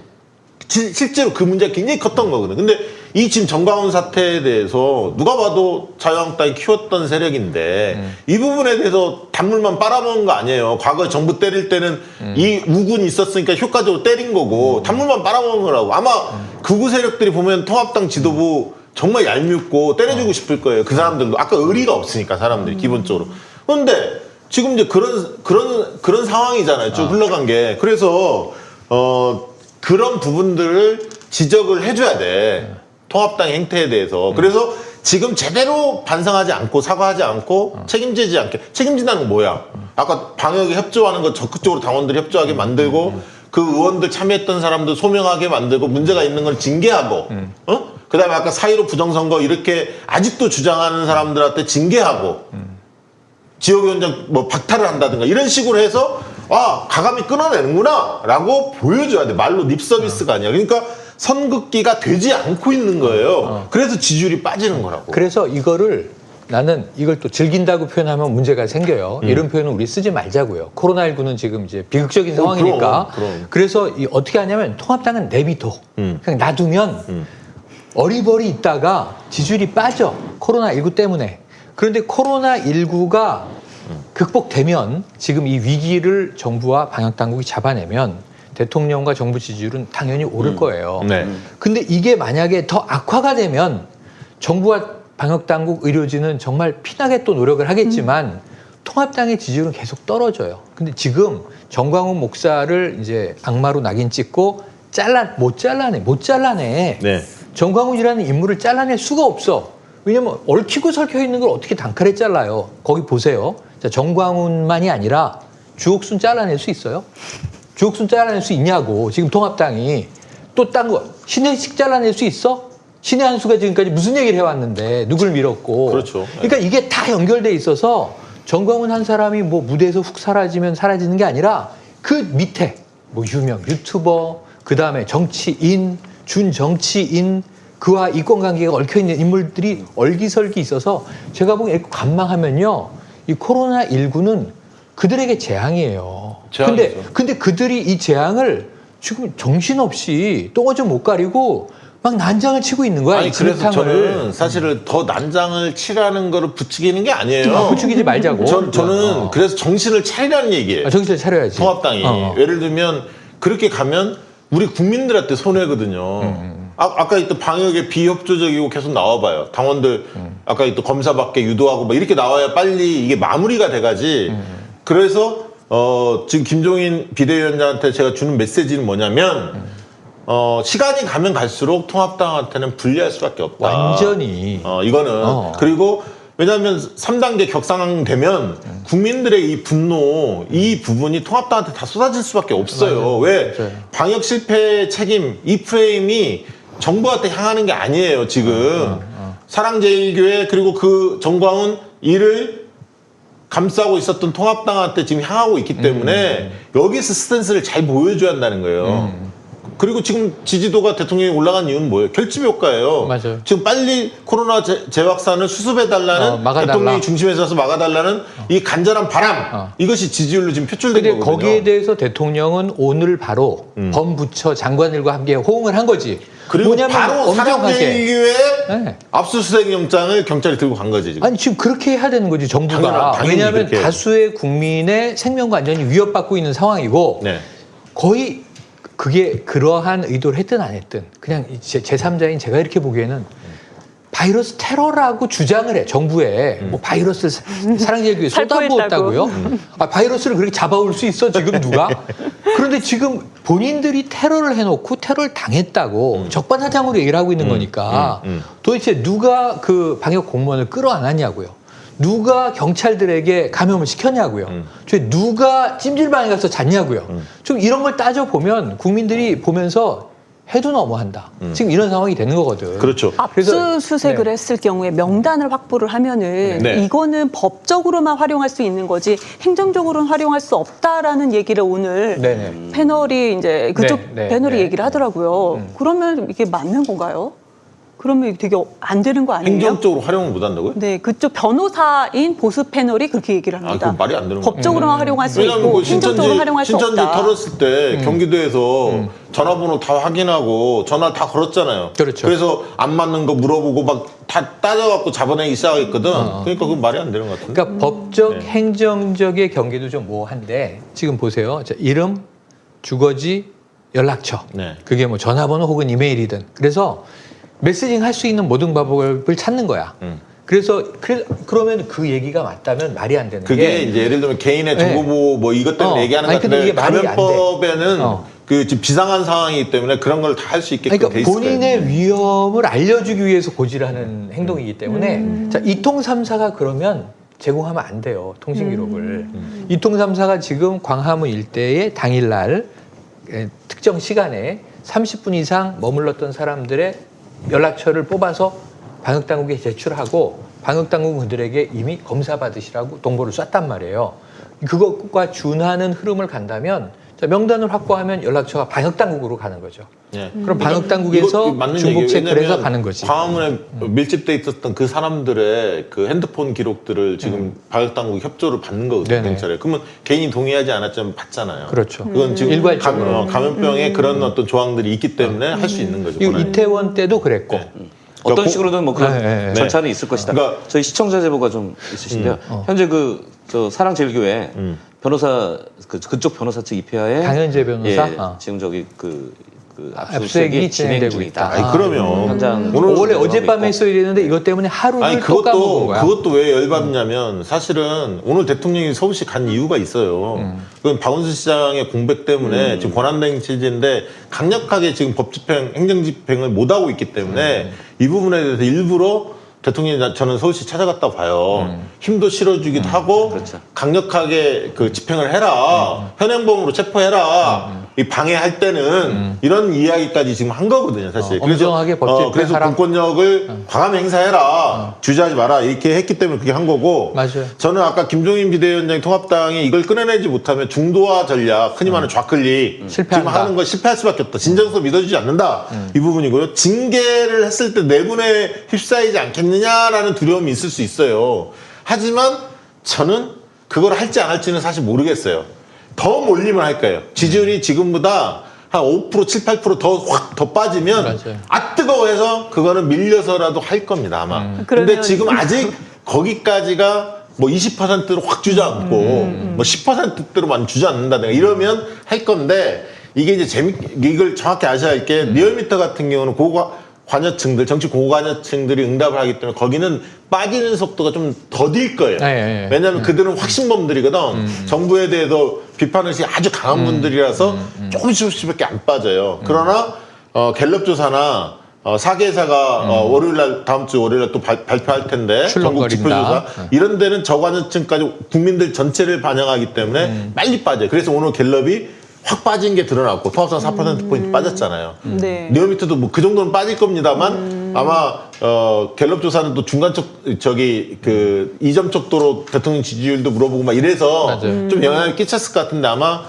실제로 그 문제가 굉장히 컸던 거거든. 근데 이 지금 정광훈 사태에 대해서 누가 봐도 자유한국당이 키웠던 세력인데 이 부분에 대해서 단물만 빨아먹은 거 아니에요. 과거 정부 때릴 때는 이 우군이 있었으니까 효과적으로 때린 거고 단물만 빨아먹은 거라고. 아마 극우 세력들이 보면 통합당 지도부 정말 얄밉고 때려주고 싶을 거예요. 그 사람들도. 아까 의리가 없으니까 사람들이 기본적으로. 그런데 지금 이제 그런 상황이잖아요. 쭉 흘러간 게. 그래서 그런 부분들을 지적을 해줘야 돼. 통합당의 행태에 대해서. 그래서 지금 제대로 반성하지 않고 사과하지 않고 책임지지 않게. 책임진다는 건 뭐야? 아까 방역에 협조하는 거 적극적으로 당원들이 협조하게 만들고 그 의원들 참여했던 사람들 소명하게 만들고 문제가 있는 걸 징계하고 그다음에 아까 4.15 부정선거 이렇게 아직도 주장하는 사람들한테 징계하고 지역위원장 박탈을 한다든가 이런 식으로 해서 가감이 끊어내는구나 라고 보여줘야 돼. 말로 립서비스가 아니야. 그러니까 선긋기가 되지 않고 있는 거예요. 그래서 지지율이 빠지는 거라고. 그래서 나는 이걸 또 즐긴다고 표현하면 문제가 생겨요. 이런 표현은 우리 쓰지 말자고요. 코로나19는 지금 이제 비극적인 상황이니까. 그럼. 그래서 어떻게 하냐면 통합당은 내비둬. 그냥 놔두면 어리버리 있다가 지지율이 빠져. 코로나19 때문에. 그런데 코로나19가 극복되면 지금 이 위기를 정부와 방역 당국이 잡아내면 대통령과 정부 지지율은 당연히 오를 거예요. 네. 근데 이게 만약에 더 악화가 되면 정부와 방역 당국 의료진은 정말 피나게 또 노력을 하겠지만 통합당의 지지율은 계속 떨어져요. 근데 지금 정광훈 목사를 이제 악마로 낙인 찍고 못 잘라내. 네. 정광훈이라는 인물을 잘라낼 수가 없어. 왜냐면 얽히고 설켜 있는 걸 어떻게 단칼에 잘라요. 거기 보세요. 자, 정광훈만이 아니라 주옥순 잘라낼 수 있어요? 주옥순 잘라낼 수 있냐고. 지금 통합당이 또 딴 거 신혜식 잘라낼 수 있어? 신혜 한수가 지금까지 무슨 얘기를 해왔는데 누굴 밀었고. 그렇죠. 그러니까 이게 다 연결돼 있어서 정광훈 한 사람이 뭐 무대에서 훅 사라지면 사라지는 게 아니라 그 밑에 뭐 유명 유튜버, 그 다음에 정치인, 준정치인, 그와 이권관계가 얽혀있는 인물들이 얼기설기 있어서 제가 보기엔 관망하면요. 이 코로나19는 그들에게 재앙이에요. 재앙이죠. 근데 그들이 이 재앙을 지금 정신없이 똥오줌 못 가리고 막 난장을 치고 있는 거야. 아니 이 그래서 진흙탕을. 저는 사실은 더 난장을 치라는 거를 부추기는 게 아니에요. 부추기지 말자고. 저는 그래서 정신을 차리라는 얘기예요. 정신을 차려야지. 통합당이 예를 들면 그렇게 가면 우리 국민들한테 손해거든요. 아까 있던 방역에 비협조적이고 계속 나와봐요. 당원들 아까 있던 검사밖에 유도하고 막 이렇게 나와야 빨리 이게 마무리가 돼가지. 그래서 지금 김종인 비대위원장한테 제가 주는 메시지는 뭐냐면 시간이 가면 갈수록 통합당한테는 불리할 수밖에 없다. 완전히. 이거는 그리고 왜냐하면 3단계 격상되면 국민들의 이 분노, 이 부분이 통합당한테 다 쏟아질 수밖에 없어요. 맞아요. 왜? 맞아요. 방역 실패 책임, 이 프레임이 정부한테 향하는 게 아니에요, 지금. 사랑제일교회, 그리고 그 정광훈 이를 감싸고 있었던 통합당한테 지금 향하고 있기 때문에 여기서 스탠스를 잘 보여줘야 한다는 거예요. 그리고 지금 지지도가 대통령이 올라간 이유는 뭐예요? 결집 효과예요. 맞아요. 지금 빨리 코로나 재확산을 수습해달라는 막아달라. 대통령이 중심에 서서 막아달라는 이 간절한 바람 이것이 지지율로 지금 표출된 근데 거거든요. 거기에 대해서 대통령은 오늘 바로 범부처 장관들과 함께 호응을 한 거지. 그리고 뭐냐면 바로 엄정하게. 사랑제일교회 네. 압수수색 영장을 경찰이 들고 간 거지 지금. 아니 지금 그렇게 해야 되는 거지 정부가. 당연히 왜냐하면 그렇게. 다수의 국민의 생명과 안전이 위협받고 있는 상황이고 네. 거의 그게 그러한 의도를 했든 안 했든 그냥 제3자인 제가 이렇게 보기에는 바이러스 테러라고 주장을 해 정부에 뭐 바이러스를 사랑제일교회에 쏟아부었다고요? 바이러스를 그렇게 잡아올 수 있어 지금 누가? 그런데 지금 본인들이 테러를 해놓고 테러를 당했다고 적반하장으로 얘기를 하고 있는 거니까 도대체 누가 그 방역 공무원을 끌어안았냐고요? 누가 경찰들에게 감염을 시켰냐고요? 누가 찜질방에 가서 잤냐고요? 좀 이런 걸 따져보면 국민들이 보면서 해도 너무한다. 지금 이런 상황이 되는 거거든. 그렇죠. 압수수색을 네. 했을 경우에 명단을 확보를 하면은 네. 이거는 법적으로만 활용할 수 있는 거지 행정적으로는 활용할 수 없다라는 얘기를 오늘 네네. 패널이 이제 그쪽 네, 패널이 네. 얘기를 하더라고요. 그러면 이게 맞는 건가요? 그러면 되게 안 되는 거 아니에요? 행정적으로 활용을 못 한다고요? 네, 그쪽 변호사인 보수 패널이 그렇게 얘기를 합니다. 그건 말이 안 되는 거예요. 법적으로만 활용할 수 왜냐하면 있고 그 행정적으로 활용할 수 신천지 없다. 털었을 때 경기도에서 전화번호 다 확인하고 전화 다 걸었잖아요. 그렇죠. 그래서 안 맞는 거 물어보고 막 다 따져갖고 잡아내기 시작했거든. 그러니까 그건 말이 안 되는 것 같은데. 그러니까 법적, 행정적의 경계도 좀 모호한데 지금 보세요. 자, 이름, 주거지, 연락처. 네. 그게 뭐 전화번호 혹은 이메일이든. 그래서 메시징 할 수 있는 모든 방법을 찾는 거야. 그래서 그러면 그 얘기가 맞다면 말이 안 되는 그게 게 이제 예를 들면 개인의 정보보호 뭐 이것 때문에 얘기하는 것 아니, 근데 같은데 이게 말이 안 돼. 감염법에는 그 지금 비상한 상황이기 때문에 그런 걸 다 할 수 있게끔 돼 그러니까 있을 본인의 거예요. 위험을 알려주기 위해서 고지하는 행동이기 때문에 자, 이통 3사가 그러면 제공하면 안 돼요. 통신 기록을. 이통 3사가 지금 광화문 일대에 당일날 특정 시간에 30분 이상 머물렀던 사람들의 연락처를 뽑아서 방역당국에 제출하고 방역당국은 그들에게 이미 검사받으시라고 동보를 쐈단 말이에요. 그것과 준하는 흐름을 간다면 자, 명단을 확보하면 연락처가 방역당국으로 가는 거죠. 예. 그럼 방역당국에서 이거 맞는 중복 얘기예요. 체크를 해서 왜냐면 가는 거지. 광화문에 밀집돼 있었던 그 사람들의 그 핸드폰 기록들을 지금 방역당국이 협조를 받는 거거든요. 네네. 경찰에. 그러면 개인이 동의하지 않았지만 받잖아요. 그렇죠. 그건 지금 일괄적으로. 감염병에 그런 어떤 조항들이 있기 때문에 할 수 있는 거죠. 이거 권한이. 이태원 때도 그랬고. 네. 어떤 그러니까 식으로든 뭐 그런 네, 네, 네. 절차는 있을 것이다. 그러니까 저희 시청자 제보가 좀 있으신데요. 현재 그 저 사랑제일교회 변호사 그쪽 변호사 측 입회하에 강현재 변호사? 예, 지금 저기 그 압수수색이 압수수색이 진행되고 진행 있다. 중이다. 아니, 그러면 현장 오늘 원래 어젯밤에 했어야 되는데 이것 때문에 하루를 아니 또 까먹은 거야. 그것도 왜 열받냐면 사실은 오늘 대통령이 서울시 간 이유가 있어요. 그건 박원순 시장의 공백 때문에 지금 권한대행 체제인데 강력하게 지금 법 집행, 행정 집행을 못 하고 있기 때문에 이 부분에 대해서 일부러 대통령이 저는 서울시 찾아갔다 봐요. 힘도 실어주기도 하고 그렇죠. 강력하게 그 집행을 해라. 현행범으로 체포해라. 이 방해할 때는 이런 이야기까지 지금 한 거거든요, 사실. 엄정하게 법 그래서 집행하라. 공권력을 과감히 행사해라. 주저하지 마라. 이렇게 했기 때문에 그게 한 거고. 맞아요. 저는 아까 김종인 비대위원장이 통합당이 이걸 끊어내지 못하면 중도화 전략, 흔히 말하는 좌클릭 실패한다. 지금 하는 거 실패할 수밖에 없다. 진정성 믿어주지 않는다. 이 부분이고요. 징계를 했을 때 내분에 휩싸이지 않겠느냐라는 두려움이 있을 수 있어요. 하지만 저는 그걸 할지 안 할지는 사실 모르겠어요. 더 몰리면 할 거예요. 지지율이 지금보다 한 5%, 7, 8% 더 확 더 빠지면 맞아요. 아 뜨거워해서 그거는 밀려서라도 할 겁니다 아마. 근데 그러면- 지금 아직 거기까지가 뭐 20%로 확 주저앉고 뭐 10%대로만 주저앉는다든가 이러면 할 건데 이게 이제 이걸 정확히 아셔야 할 게 리얼미터 같은 경우는 관여층들, 정치 고관여층들이 응답을 하기 때문에 거기는 빠지는 속도가 좀 더딜 거예요. 네. 왜냐하면 그들은 확신범들이거든. 정부에 대해서 비판의식이 아주 강한 분들이라서 조금씩밖에 안 빠져요. 그러나 갤럽 조사나 사계사가 월요일날 다음 주 월요일날 또 발표할 텐데 전국 출렁거린다. 지표조사 이런 데는 저관여층까지 국민들 전체를 반영하기 때문에 빨리 빠져요. 그래서 오늘 갤럽이 확 빠진 게 드러났고 통합당 4%포인트 빠졌잖아요. 네. 리얼미터도 뭐 그 정도는 빠질 겁니다만 아마 갤럽 조사는 또 중간적 저기 그 이점 척도로 대통령 지지율도 물어보고 막 이래서 맞아요. 좀 영향을 끼쳤을 것 같은데 아마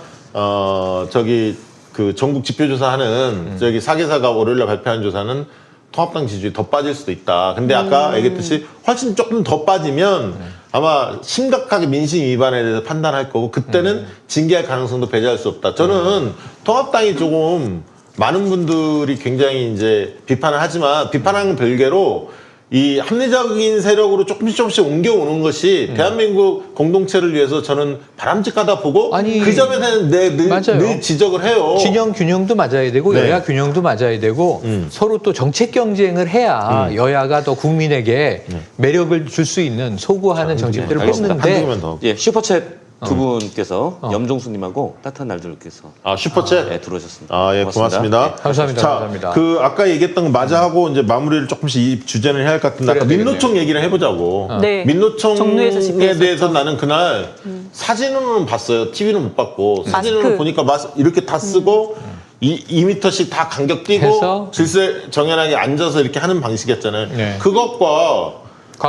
저기 그 전국 지표조사하는 저기 사계사가 월요일날 발표한 조사는 통합당 지지율이 더 빠질 수도 있다. 근데 아까 얘기했듯이 훨씬 조금 더 빠지면 아마 심각하게 민심 위반에 대해서 판단할 거고 그때는 징계할 가능성도 배제할 수 없다. 저는 통합당이 조금 많은 분들이 굉장히 이제 비판을 하지만 비판하는 별개로 이 합리적인 세력으로 조금씩 옮겨오는 것이 대한민국 공동체를 위해서 저는 바람직하다 보고 아니, 그 점에서는 맞아요. 늘 지적을 해요. 진영 균형도 맞아야 되고 네. 여야 균형도 맞아야 되고 서로 또 정책 경쟁을 해야 여야가 더 국민에게 매력을 줄 수 있는 소구하는 정책들을 알겠습니다. 한두 뽑는데 개만 더. 예, 슈퍼챗 두 분께서 염종수님하고 따뜻한 날들께서 슈퍼챗. 예, 들어오셨습니다. 아, 예, 고맙습니다. 감사합니다. 자, 감사합니다. 그 아까 얘기했던 거 마저 하고 이제 마무리를 조금씩 이 주제는 해야 할 것 같은데 아까 그래야 민노총 얘기를 해보자고. 네. 민노총에 정루에서 집회했었죠. 대해서 나는 그날 사진으로는 봤어요. TV는 못 봤고 사진으로 마스크. 보니까 이렇게 다 쓰고 2m씩 다 간격 뛰고 해서? 질서 정연하게 앉아서 이렇게 하는 방식이었잖아요. 네. 그것과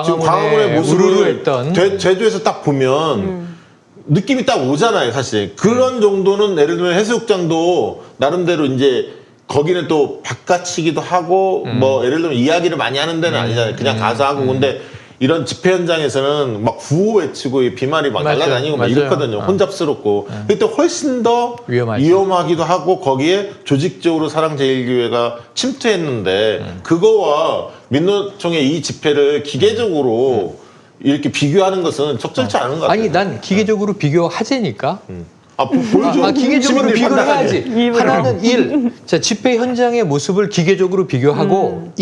지금 광화문의 모습을 우르르 했던 제주에서 딱 보면 느낌이 딱 오잖아요, 사실. 그런 정도는 예를 들면 해수욕장도 나름대로 이제 거기는 또 바깥이기도 하고 뭐 예를 들면 이야기를 많이 하는 데는 아니잖아요. 그냥 가서 하고 근데 이런 집회 현장에서는 막 구호 외치고 이 비말이 막 맞아요. 날아다니고 막 맞아요. 이렇거든요. 혼잡스럽고. 그때 훨씬 더 위험하지. 위험하기도 하고 거기에 조직적으로 사랑제일교회가 침투했는데 그거와 민노총의 이 집회를 기계적으로 이렇게 비교하는 것은 적절치 않은 것 같아요. 아니 난 기계적으로 비교하자니까. 보여줘. 기계적으로 시민들이 비교를 판단하지. 해야지. 입으로. 하나는 자, 집회 현장의 모습을 기계적으로 비교하고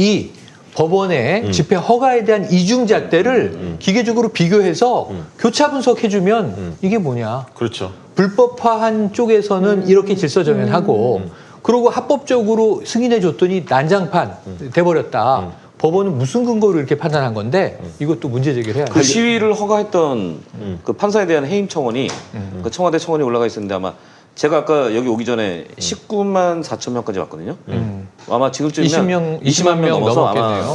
법원의 집회 허가에 대한 이중잣대를 기계적으로 비교해서 교차 분석해주면 이게 뭐냐. 그렇죠. 불법화한 쪽에서는 이렇게 질서 정연하고 그리고 합법적으로 승인해 줬더니 난장판 돼버렸다. 법원은 무슨 근거로 이렇게 판단한 건데 이것도 문제 제기를 해야 그 돼요. 시위를 허가했던 그 판사에 대한 해임 청원이 그 청와대 청원이 올라가 있었는데 아마 제가 아까 여기 오기 전에 19만 4천 명까지 왔거든요. 아마 지금쯤이면 20만 명 넘어서 넘었겠네요. 아마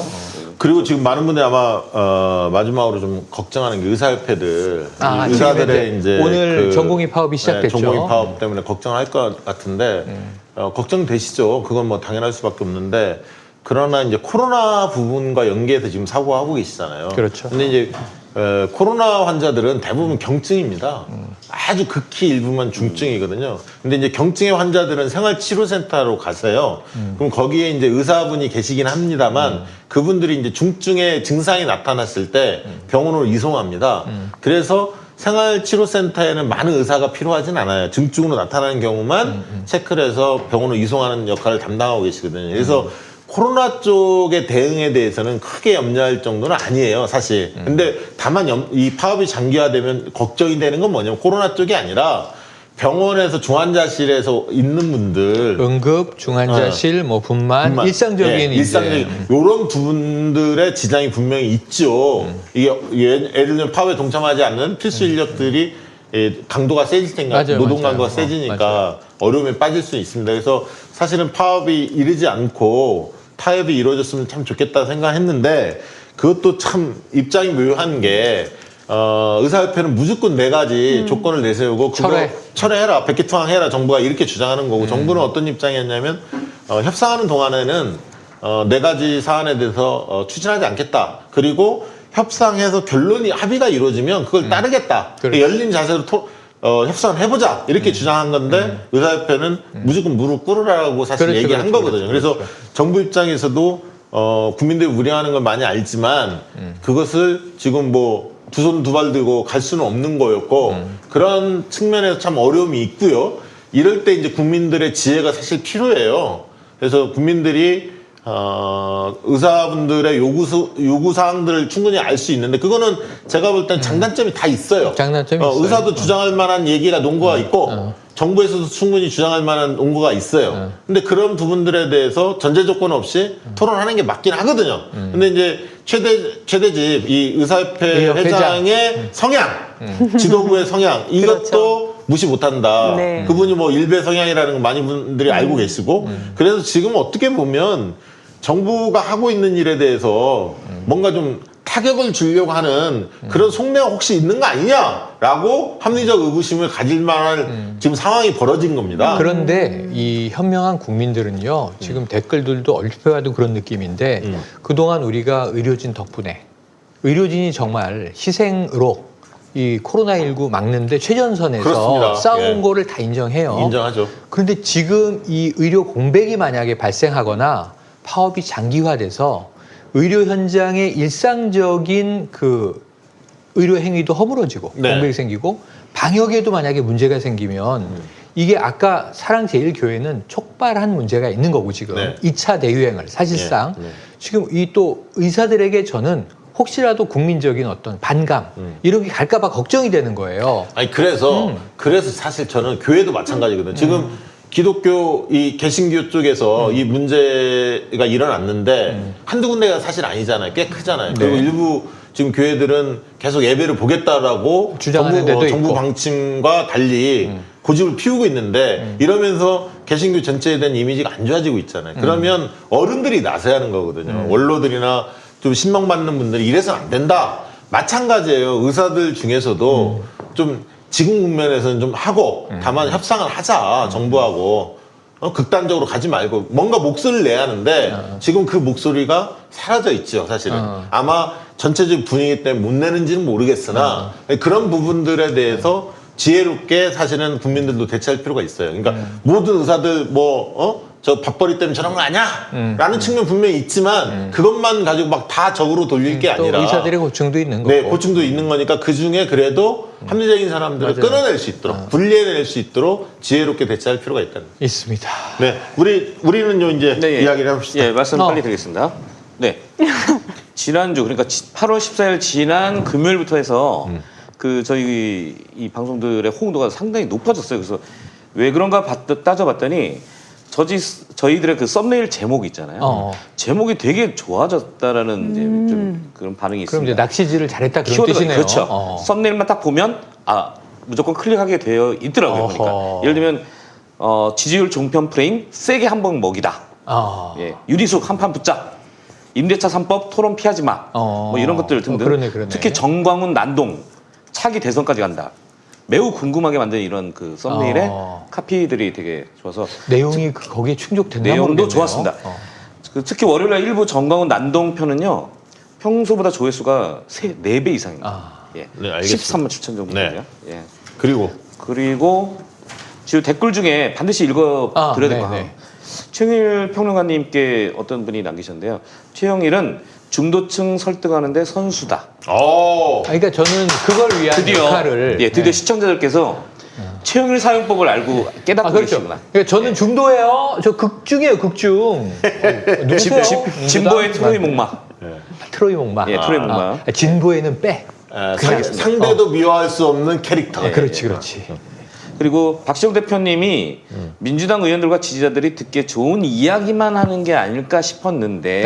그리고 지금 많은 분들이 아마 마지막으로 좀 걱정하는 게 의사협회들, 아, 의사들의 이제 오늘 전공의 파업이 시작됐죠. 전공의 파업 때문에 걱정할 것 같은데 걱정되시죠. 그건 뭐 당연할 수밖에 없는데 그러나 이제 코로나 부분과 연계해서 지금 사고하고 계시잖아요. 그렇죠. 근데 이제 코로나 환자들은 대부분 경증입니다. 아주 극히 일부만 중증이거든요. 근데 이제 경증의 환자들은 생활치료센터로 가세요. 그럼 거기에 이제 의사분이 계시긴 합니다만 그분들이 이제 중증의 증상이 나타났을 때 병원으로 이송합니다. 그래서 생활치료센터에는 많은 의사가 필요하진 않아요. 증증으로 나타나는 경우만 체크를 해서 병원으로 이송하는 역할을 담당하고 계시거든요. 그래서 코로나 쪽의 대응에 대해서는 크게 염려할 정도는 아니에요, 사실. 근데 다만 이 파업이 장기화되면 걱정이 되는 건 뭐냐면 코로나 쪽이 아니라 병원에서 중환자실에서 있는 분들 응급, 중환자실, 뭐 분만, 일상적인 예, 일상적인 이런 부분들의 지장이 분명히 있죠. 이게 예를 들면 파업에 동참하지 않는 필수 인력들이 강도가 세질 테니까 맞아요, 노동 맞아요. 강도가 세지니까 맞아요. 어려움에 빠질 수 있습니다. 그래서 사실은 파업이 이르지 않고 타협이 이루어졌으면 참 좋겠다 생각했는데 그것도 참 입장이 묘한 게 의사협회는 무조건 4가지 조건을 내세우고 그거 철회해라, 백기투항해라 정부가 이렇게 주장하는 거고 정부는 어떤 입장이었냐면 협상하는 동안에는 4가지 사안에 대해서 추진하지 않겠다. 그리고 협상해서 결론이 합의가 이루어지면 그걸 따르겠다. 그렇죠. 열린 자세로 협상을 해보자 이렇게 주장한 건데 의사협회는 무조건 무릎 꿇으라고 사실 그렇죠, 얘기한 그렇죠, 거거든요. 그래서 정부 입장에서도 국민들이 우려하는 걸 많이 알지만 그것을 지금 뭐 두 손 두 발 들고 갈 수는 없는 거였고 그런 측면에서 참 어려움이 있고요. 이럴 때 이제 국민들의 지혜가 사실 필요해요. 그래서 국민들이 의사분들의 요구 사항들을 충분히 알 수 있는데 그거는 제가 볼 땐 장단점이 다 있어요. 장단점이 있어요. 의사도 주장할 만한 얘기가 논거가 있고 정부에서도 충분히 주장할 만한 논거가 있어요. 근데 그런 부분들에 대해서 전제 조건 없이 토론하는 게 맞긴 하거든요. 근데 이제 최대집 이 의사협회 회장의 성향, 지도부의 성향 이것도 그렇죠. 무시 못한다. 네. 그분이 뭐 일베 성향이라는 거 많이 분들이 알고 계시고 그래서 지금 어떻게 보면 정부가 하고 있는 일에 대해서 뭔가 좀 타격을 주려고 하는 그런 속내가 혹시 있는 거 아니냐라고 합리적 의구심을 가질 만한 지금 상황이 벌어진 겁니다. 그런데 이 현명한 국민들은요, 지금 댓글들도 얼핏 봐도 그런 느낌인데, 그동안 우리가 의료진 덕분에, 의료진이 정말 희생으로 이 코로나19 막는데 최전선에서 그렇습니다. 싸운 예. 거를 다 인정해요. 인정하죠. 그런데 지금 이 의료 공백이 만약에 발생하거나 파업이 장기화돼서 의료 현장의 일상적인 그 의료 행위도 허물어지고 네. 공백이 생기고 방역에도 만약에 문제가 생기면 이게 아까 사랑제일교회는 촉발한 문제가 있는 거고 지금 네. 2차 대유행을 사실상 네. 지금 이 또 의사들에게 저는 혹시라도 국민적인 어떤 반감 이런 게 갈까봐 걱정이 되는 거예요. 아니 그래서 사실 저는 교회도 마찬가지거든요. 지금 기독교 이 개신교 쪽에서 이 문제가 일어났는데 한두 군데가 사실 아니잖아요. 꽤 크잖아요. 그리고 일부 지금 교회들은 계속 예배를 보겠다라고 주장하는 데도 정부 있고. 방침과 달리 고집을 피우고 있는데 이러면서 개신교 전체에 대한 이미지가 안 좋아지고 있잖아요. 그러면 어른들이 나서야 하는 거거든요. 원로들이나 좀 신명받는 분들이 이래서는 안 된다. 마찬가지예요. 의사들 중에서도 좀 지금 국면에서는 좀 하고 다만 협상을 하자 정부하고 극단적으로 가지 말고 뭔가 목소리를 내야 하는데 지금 그 목소리가 사라져 있죠 사실은. 아마 전체적 분위기 때문에 못 내는지는 모르겠으나 그런 부분들에 대해서 지혜롭게 사실은 국민들도 대처할 필요가 있어요. 그러니까 모든 의사들 저 밥벌이 때문에 저런 거 아니야? 라는 측면 분명히 있지만 그것만 가지고 막 다 적으로 돌릴 게 또 아니라 의사들의 고충도 있는 거고. 네, 고충도 있는 거니까 그 중에 그래도 합리적인 사람들을 맞아요. 끊어낼 수 있도록 분리해낼 수 있도록 지혜롭게 대처할 필요가 있다는. 있습니다. 네, 우리는요 이제 네, 예. 이야기를 해봅시다. 예, 말씀 빨리 드리겠습니다. 네. 지난주 그러니까 8월 14일 지난 금요일부터 해서 그 저희 이 방송들의 호응도가 상당히 높아졌어요. 그래서 왜 그런가 따져봤더니 저희들의 그 썸네일 제목 있잖아요. 제목이 되게 좋아졌다라는 이제 좀 그런 반응이 그럼 있습니다. 이제 낚시질을 잘했다 그런 키워드가 뜻이네요. 그렇죠. 썸네일만 딱 보면 무조건 클릭하게 되어 있더라고요. 어허. 그러니까 예를 들면 지지율 종편 프레임 세게 한 번 먹이다. 예, 유리숙 한판 붙자. 임대차 3법 토론 피하지 마. 뭐 이런 것들 등등. 그러네. 특히 정광훈 난동 차기 대선까지 간다. 매우 궁금하게 만든 이런 그 썸네일의 카피들이 되게 좋아서 내용이 거기에 충족됐나 내용도 모르겠네요. 좋았습니다. 특히 월요일날 일부 정광훈 난동 편은요 평소보다 조회수가 4배 이상입니다. 예. 네, 알겠습니다. 13만 7천 정도 되요. 예. 그리고 지금 댓글 중에 반드시 읽어드려야 될 것 네, 같아요. 최영일 평론가님께 어떤 분이 남기셨는데요. 최영일은 중도층 설득하는데 선수다. 그러니까 저는 그걸 위한 드디어 역할을 드디어 시청자들께서 최영일 사용법을 알고 깨닫고 그렇죠. 계시구나. 그러니까 저는 중도예요. 저 극중이에요, 극중. 누구세요? 진보의 트로이 목마. 트로이 목마. 예, 트로이 목마. 진보에는 빼. 상대도 미워할 수 없는 캐릭터. 그렇지. 그리고 박시영 대표님이 민주당 의원들과 지지자들이 듣기에 좋은 이야기만 하는 게 아닐까 싶었는데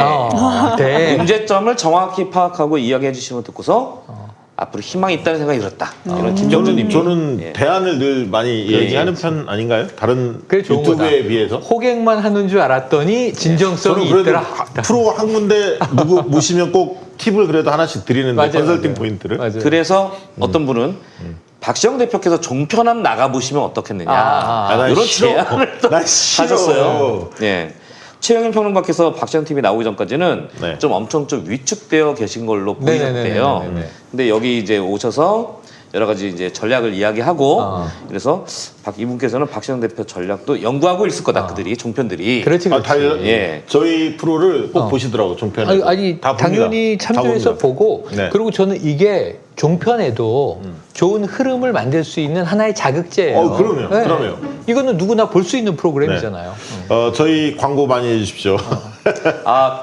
네. 문제점을 정확히 파악하고 이야기해 주시는 걸 듣고서 앞으로 희망이 있다는 생각이 들었다. 이런 김정준님이 저는 대안을 늘 많이 얘기하는 편 아닌가요? 다른 그게 좋은 유튜브에 거다. 비해서. 호갱만 하는 줄 알았더니 진정성이 저는 그래도 있더라. 프로 한 군데 누구 모시면 꼭 팁을 그래도 하나씩 드리는데 맞아요, 컨설팅 맞아요. 포인트를. 맞아요. 그래서 어떤 분은 박시영 대표께서 종편함 나가보시면 어떻겠느냐 난 이런 싫어. 제안을 또 난 싫어. 하셨어요. 예. 최영일 평론가께서 박시영 TV 나오기 전까지는 네. 좀 엄청 좀 위축되어 계신 걸로 보이셨대요. 네네네네네. 근데 여기 이제 오셔서 여러 가지 이제 전략을 이야기하고 그래서 이분께서는 박시영 대표 전략도 연구하고 있을 거다. 그들이 종편들이. 그렇지. 예. 저희 프로를 꼭 보시더라고 종편에. 아니 당연히 참조해서 보고 네. 그리고 저는 이게 종편에도 좋은 흐름을 만들 수 있는 하나의 자극제예요. 그럼요. 이거는 누구나 볼 수 있는 프로그램이잖아요. 저희 광고 많이 해주십시오.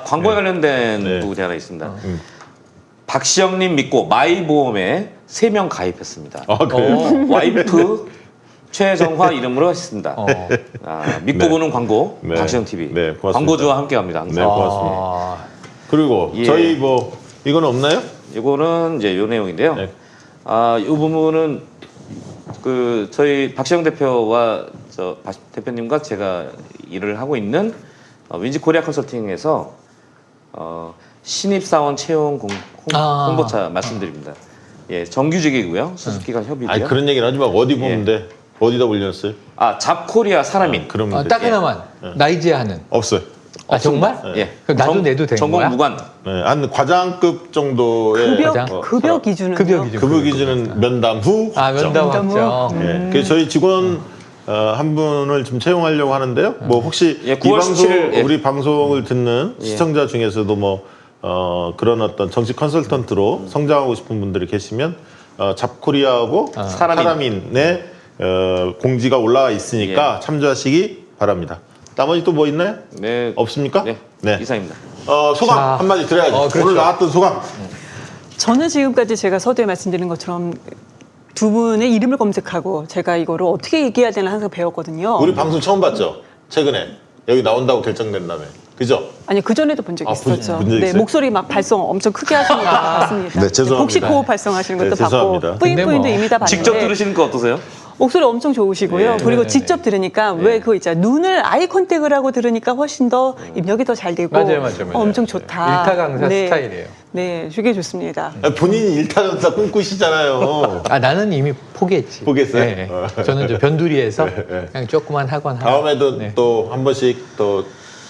광고에 관련된 네. 부분이 하나 있습니다. 박시영님 믿고 마이보험에 3명 가입했습니다. 그래요? 와이프 최정화 이름으로 했습니다. 믿고 네. 보는 광고 네. 박시영 TV. 네, 고맙습니다. 광고주와 함께합니다. 항상. 네, 고맙습니다. 그리고 예. 저희 이건 없나요? 이거는 이제 요 내용인데요. 네. 이 부분은 저희 박시영 대표와 박 대표님과 제가 일을 하고 있는 윈지 코리아 컨설팅에서 신입사원 채용 홍보차 말씀드립니다. 예, 정규직이고요. 수습기간 협의고요. 아니 그런 얘기는 하지 말고 어디 보면 돼. 어디다 올렸어요? 잡코리아 사람인. 그러면 딱 하나만 나이지하는. 없어요. 정말? 예. 그럼 나도 내도 되는 전공 거야? 무관. 네, 한 과장급 정도의 급여 기준은 급여 기준은 면담 후 확정. 면담 확정. 그래서 저희 직원 한 분을 좀 채용하려고 하는데요. 혹시 예, 이 9월 방송 17일, 예. 우리 방송을 듣는 시청자 중에서도 그런 어떤 정치 컨설턴트로 성장하고 싶은 분들이 계시면 잡코리아하고 사람인의 공지가 올라와 있으니까 참조하시기 바랍니다. 나머지 또 뭐 있나요? 네. 없습니까? 네. 이상입니다. 소감 자, 한마디 드려야죠. 그렇죠. 오늘 나왔던 소감. 저는 지금까지 제가 서두에 말씀드린 것처럼 두 분의 이름을 검색하고 제가 이거를 어떻게 얘기해야 되나 항상 배웠거든요. 우리 방송 처음 봤죠? 최근에 여기 나온다고 결정된 다음에. 그죠? 아니 그전에도 본 적이 있었죠. 본 적이 네, 있어요? 목소리 막 발성 엄청 크게 하시는 거 봤습니다. 네, 죄송합니다. 복식 호흡 발성하시는 것도 네, 죄송합니다. 봤고 뿌잉뿌잉도 근데 이미 다 봤는데 직접 들으시는 거 어떠세요? 목소리 엄청 좋으시고요. 네, 그리고 네네네. 직접 들으니까 왜 그거 있잖아요. 눈을 아이 컨택을 하고 들으니까 훨씬 더 입력이 더 잘 되고 맞아요. 엄청 좋다. 일타 강사 스타일이에요. 네, 되게 좋습니다. 본인이 일타강사 꿈꾸시잖아요. 나는 이미 포기했지. 포기했어요? 네. 저는 저 변두리에서 그냥 조그만 학원 하나. 다음에도 또 한 번씩 또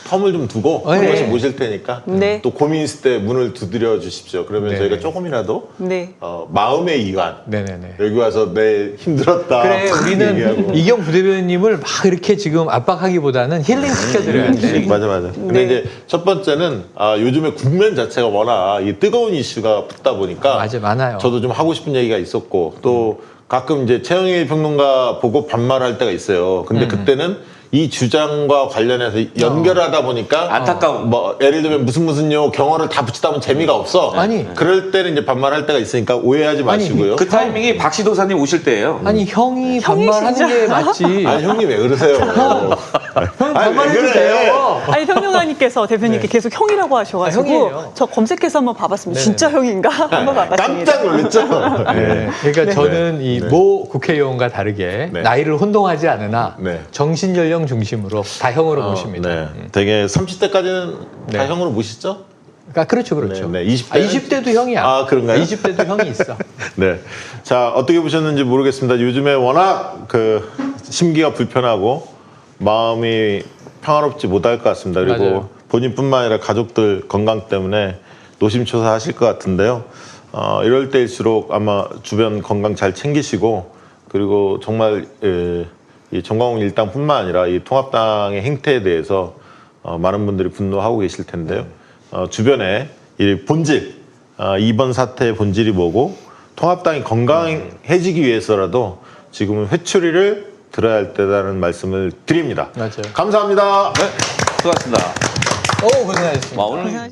텀을 좀 두고 한 네. 번씩 모실 테니까 네. 또 고민 있을 때 문을 두드려 주십시오. 그러면 네. 저희가 조금이라도 네. 마음의 이완 네네네. 여기 와서 내 힘들었다. 그래, 막 우리는 얘기하고. 이경 부대변님을 막 이렇게 지금 압박하기보다는 힐링 시켜드려야 돼. 맞아. 근데 네. 이제 첫 번째는 요즘에 국면 자체가 워낙 이 뜨거운 이슈가 붙다 보니까 맞아, 많아요. 저도 좀 하고 싶은 얘기가 있었고 또 가끔 이제 최영일 평론가 보고 반말할 때가 있어요. 근데 그때는 이 주장과 관련해서 연결하다 보니까 안타까운. 예를 들면 무슨 경어를 다 붙이다 보면 재미가 없어. 아니. 그럴 때는 이제 반말할 때가 있으니까 오해하지 마시고요. 그 타이밍이 박시도사님 오실 때예요. 아니 형이 반말하는 진짜. 게 맞지. 아니 형님 왜 그러세요? 아니, 반말해도 왜 그래? 돼요. 아니 평론가님께서 대표님께 계속 형이라고 하셔가지고 형이에요. 저 검색해서 한번 봐봤습니다. 네네. 진짜 형인가 한번 봐봤습니다. 깜짝 놀랐죠? 네. 그러니까 저는 이 모 국회의원과 다르게 네. 나이를 혼동하지 않으나 네. 정신 연령 중심으로 다 형으로 모십니다. 네. 되게 30대까지는 다 네. 형으로 모시죠? 그러니까 그렇죠. 네, 20대는? 20대도 형이야. 아, 그런가요? 20대도 형이 있어. 네. 자, 어떻게 보셨는지 모르겠습니다. 요즘에 워낙 심기가 불편하고 마음이 평화롭지 못할 것 같습니다. 그리고 맞아요. 본인뿐만 아니라 가족들 건강 때문에 노심초사하실 것 같은데요. 이럴 때일수록 아마 주변 건강 잘 챙기시고 그리고 정말 이 정광훈 일당뿐만 아니라 이 통합당의 행태에 대해서 많은 분들이 분노하고 계실 텐데요. 주변에 이 본질, 이번 사태의 본질이 뭐고 통합당이 건강해지기 위해서라도 지금은 회초리를 들어야 할 때라는 말씀을 드립니다. 맞아요. 감사합니다. 네, 수고하셨습니다. 고생하셨습니다. 오늘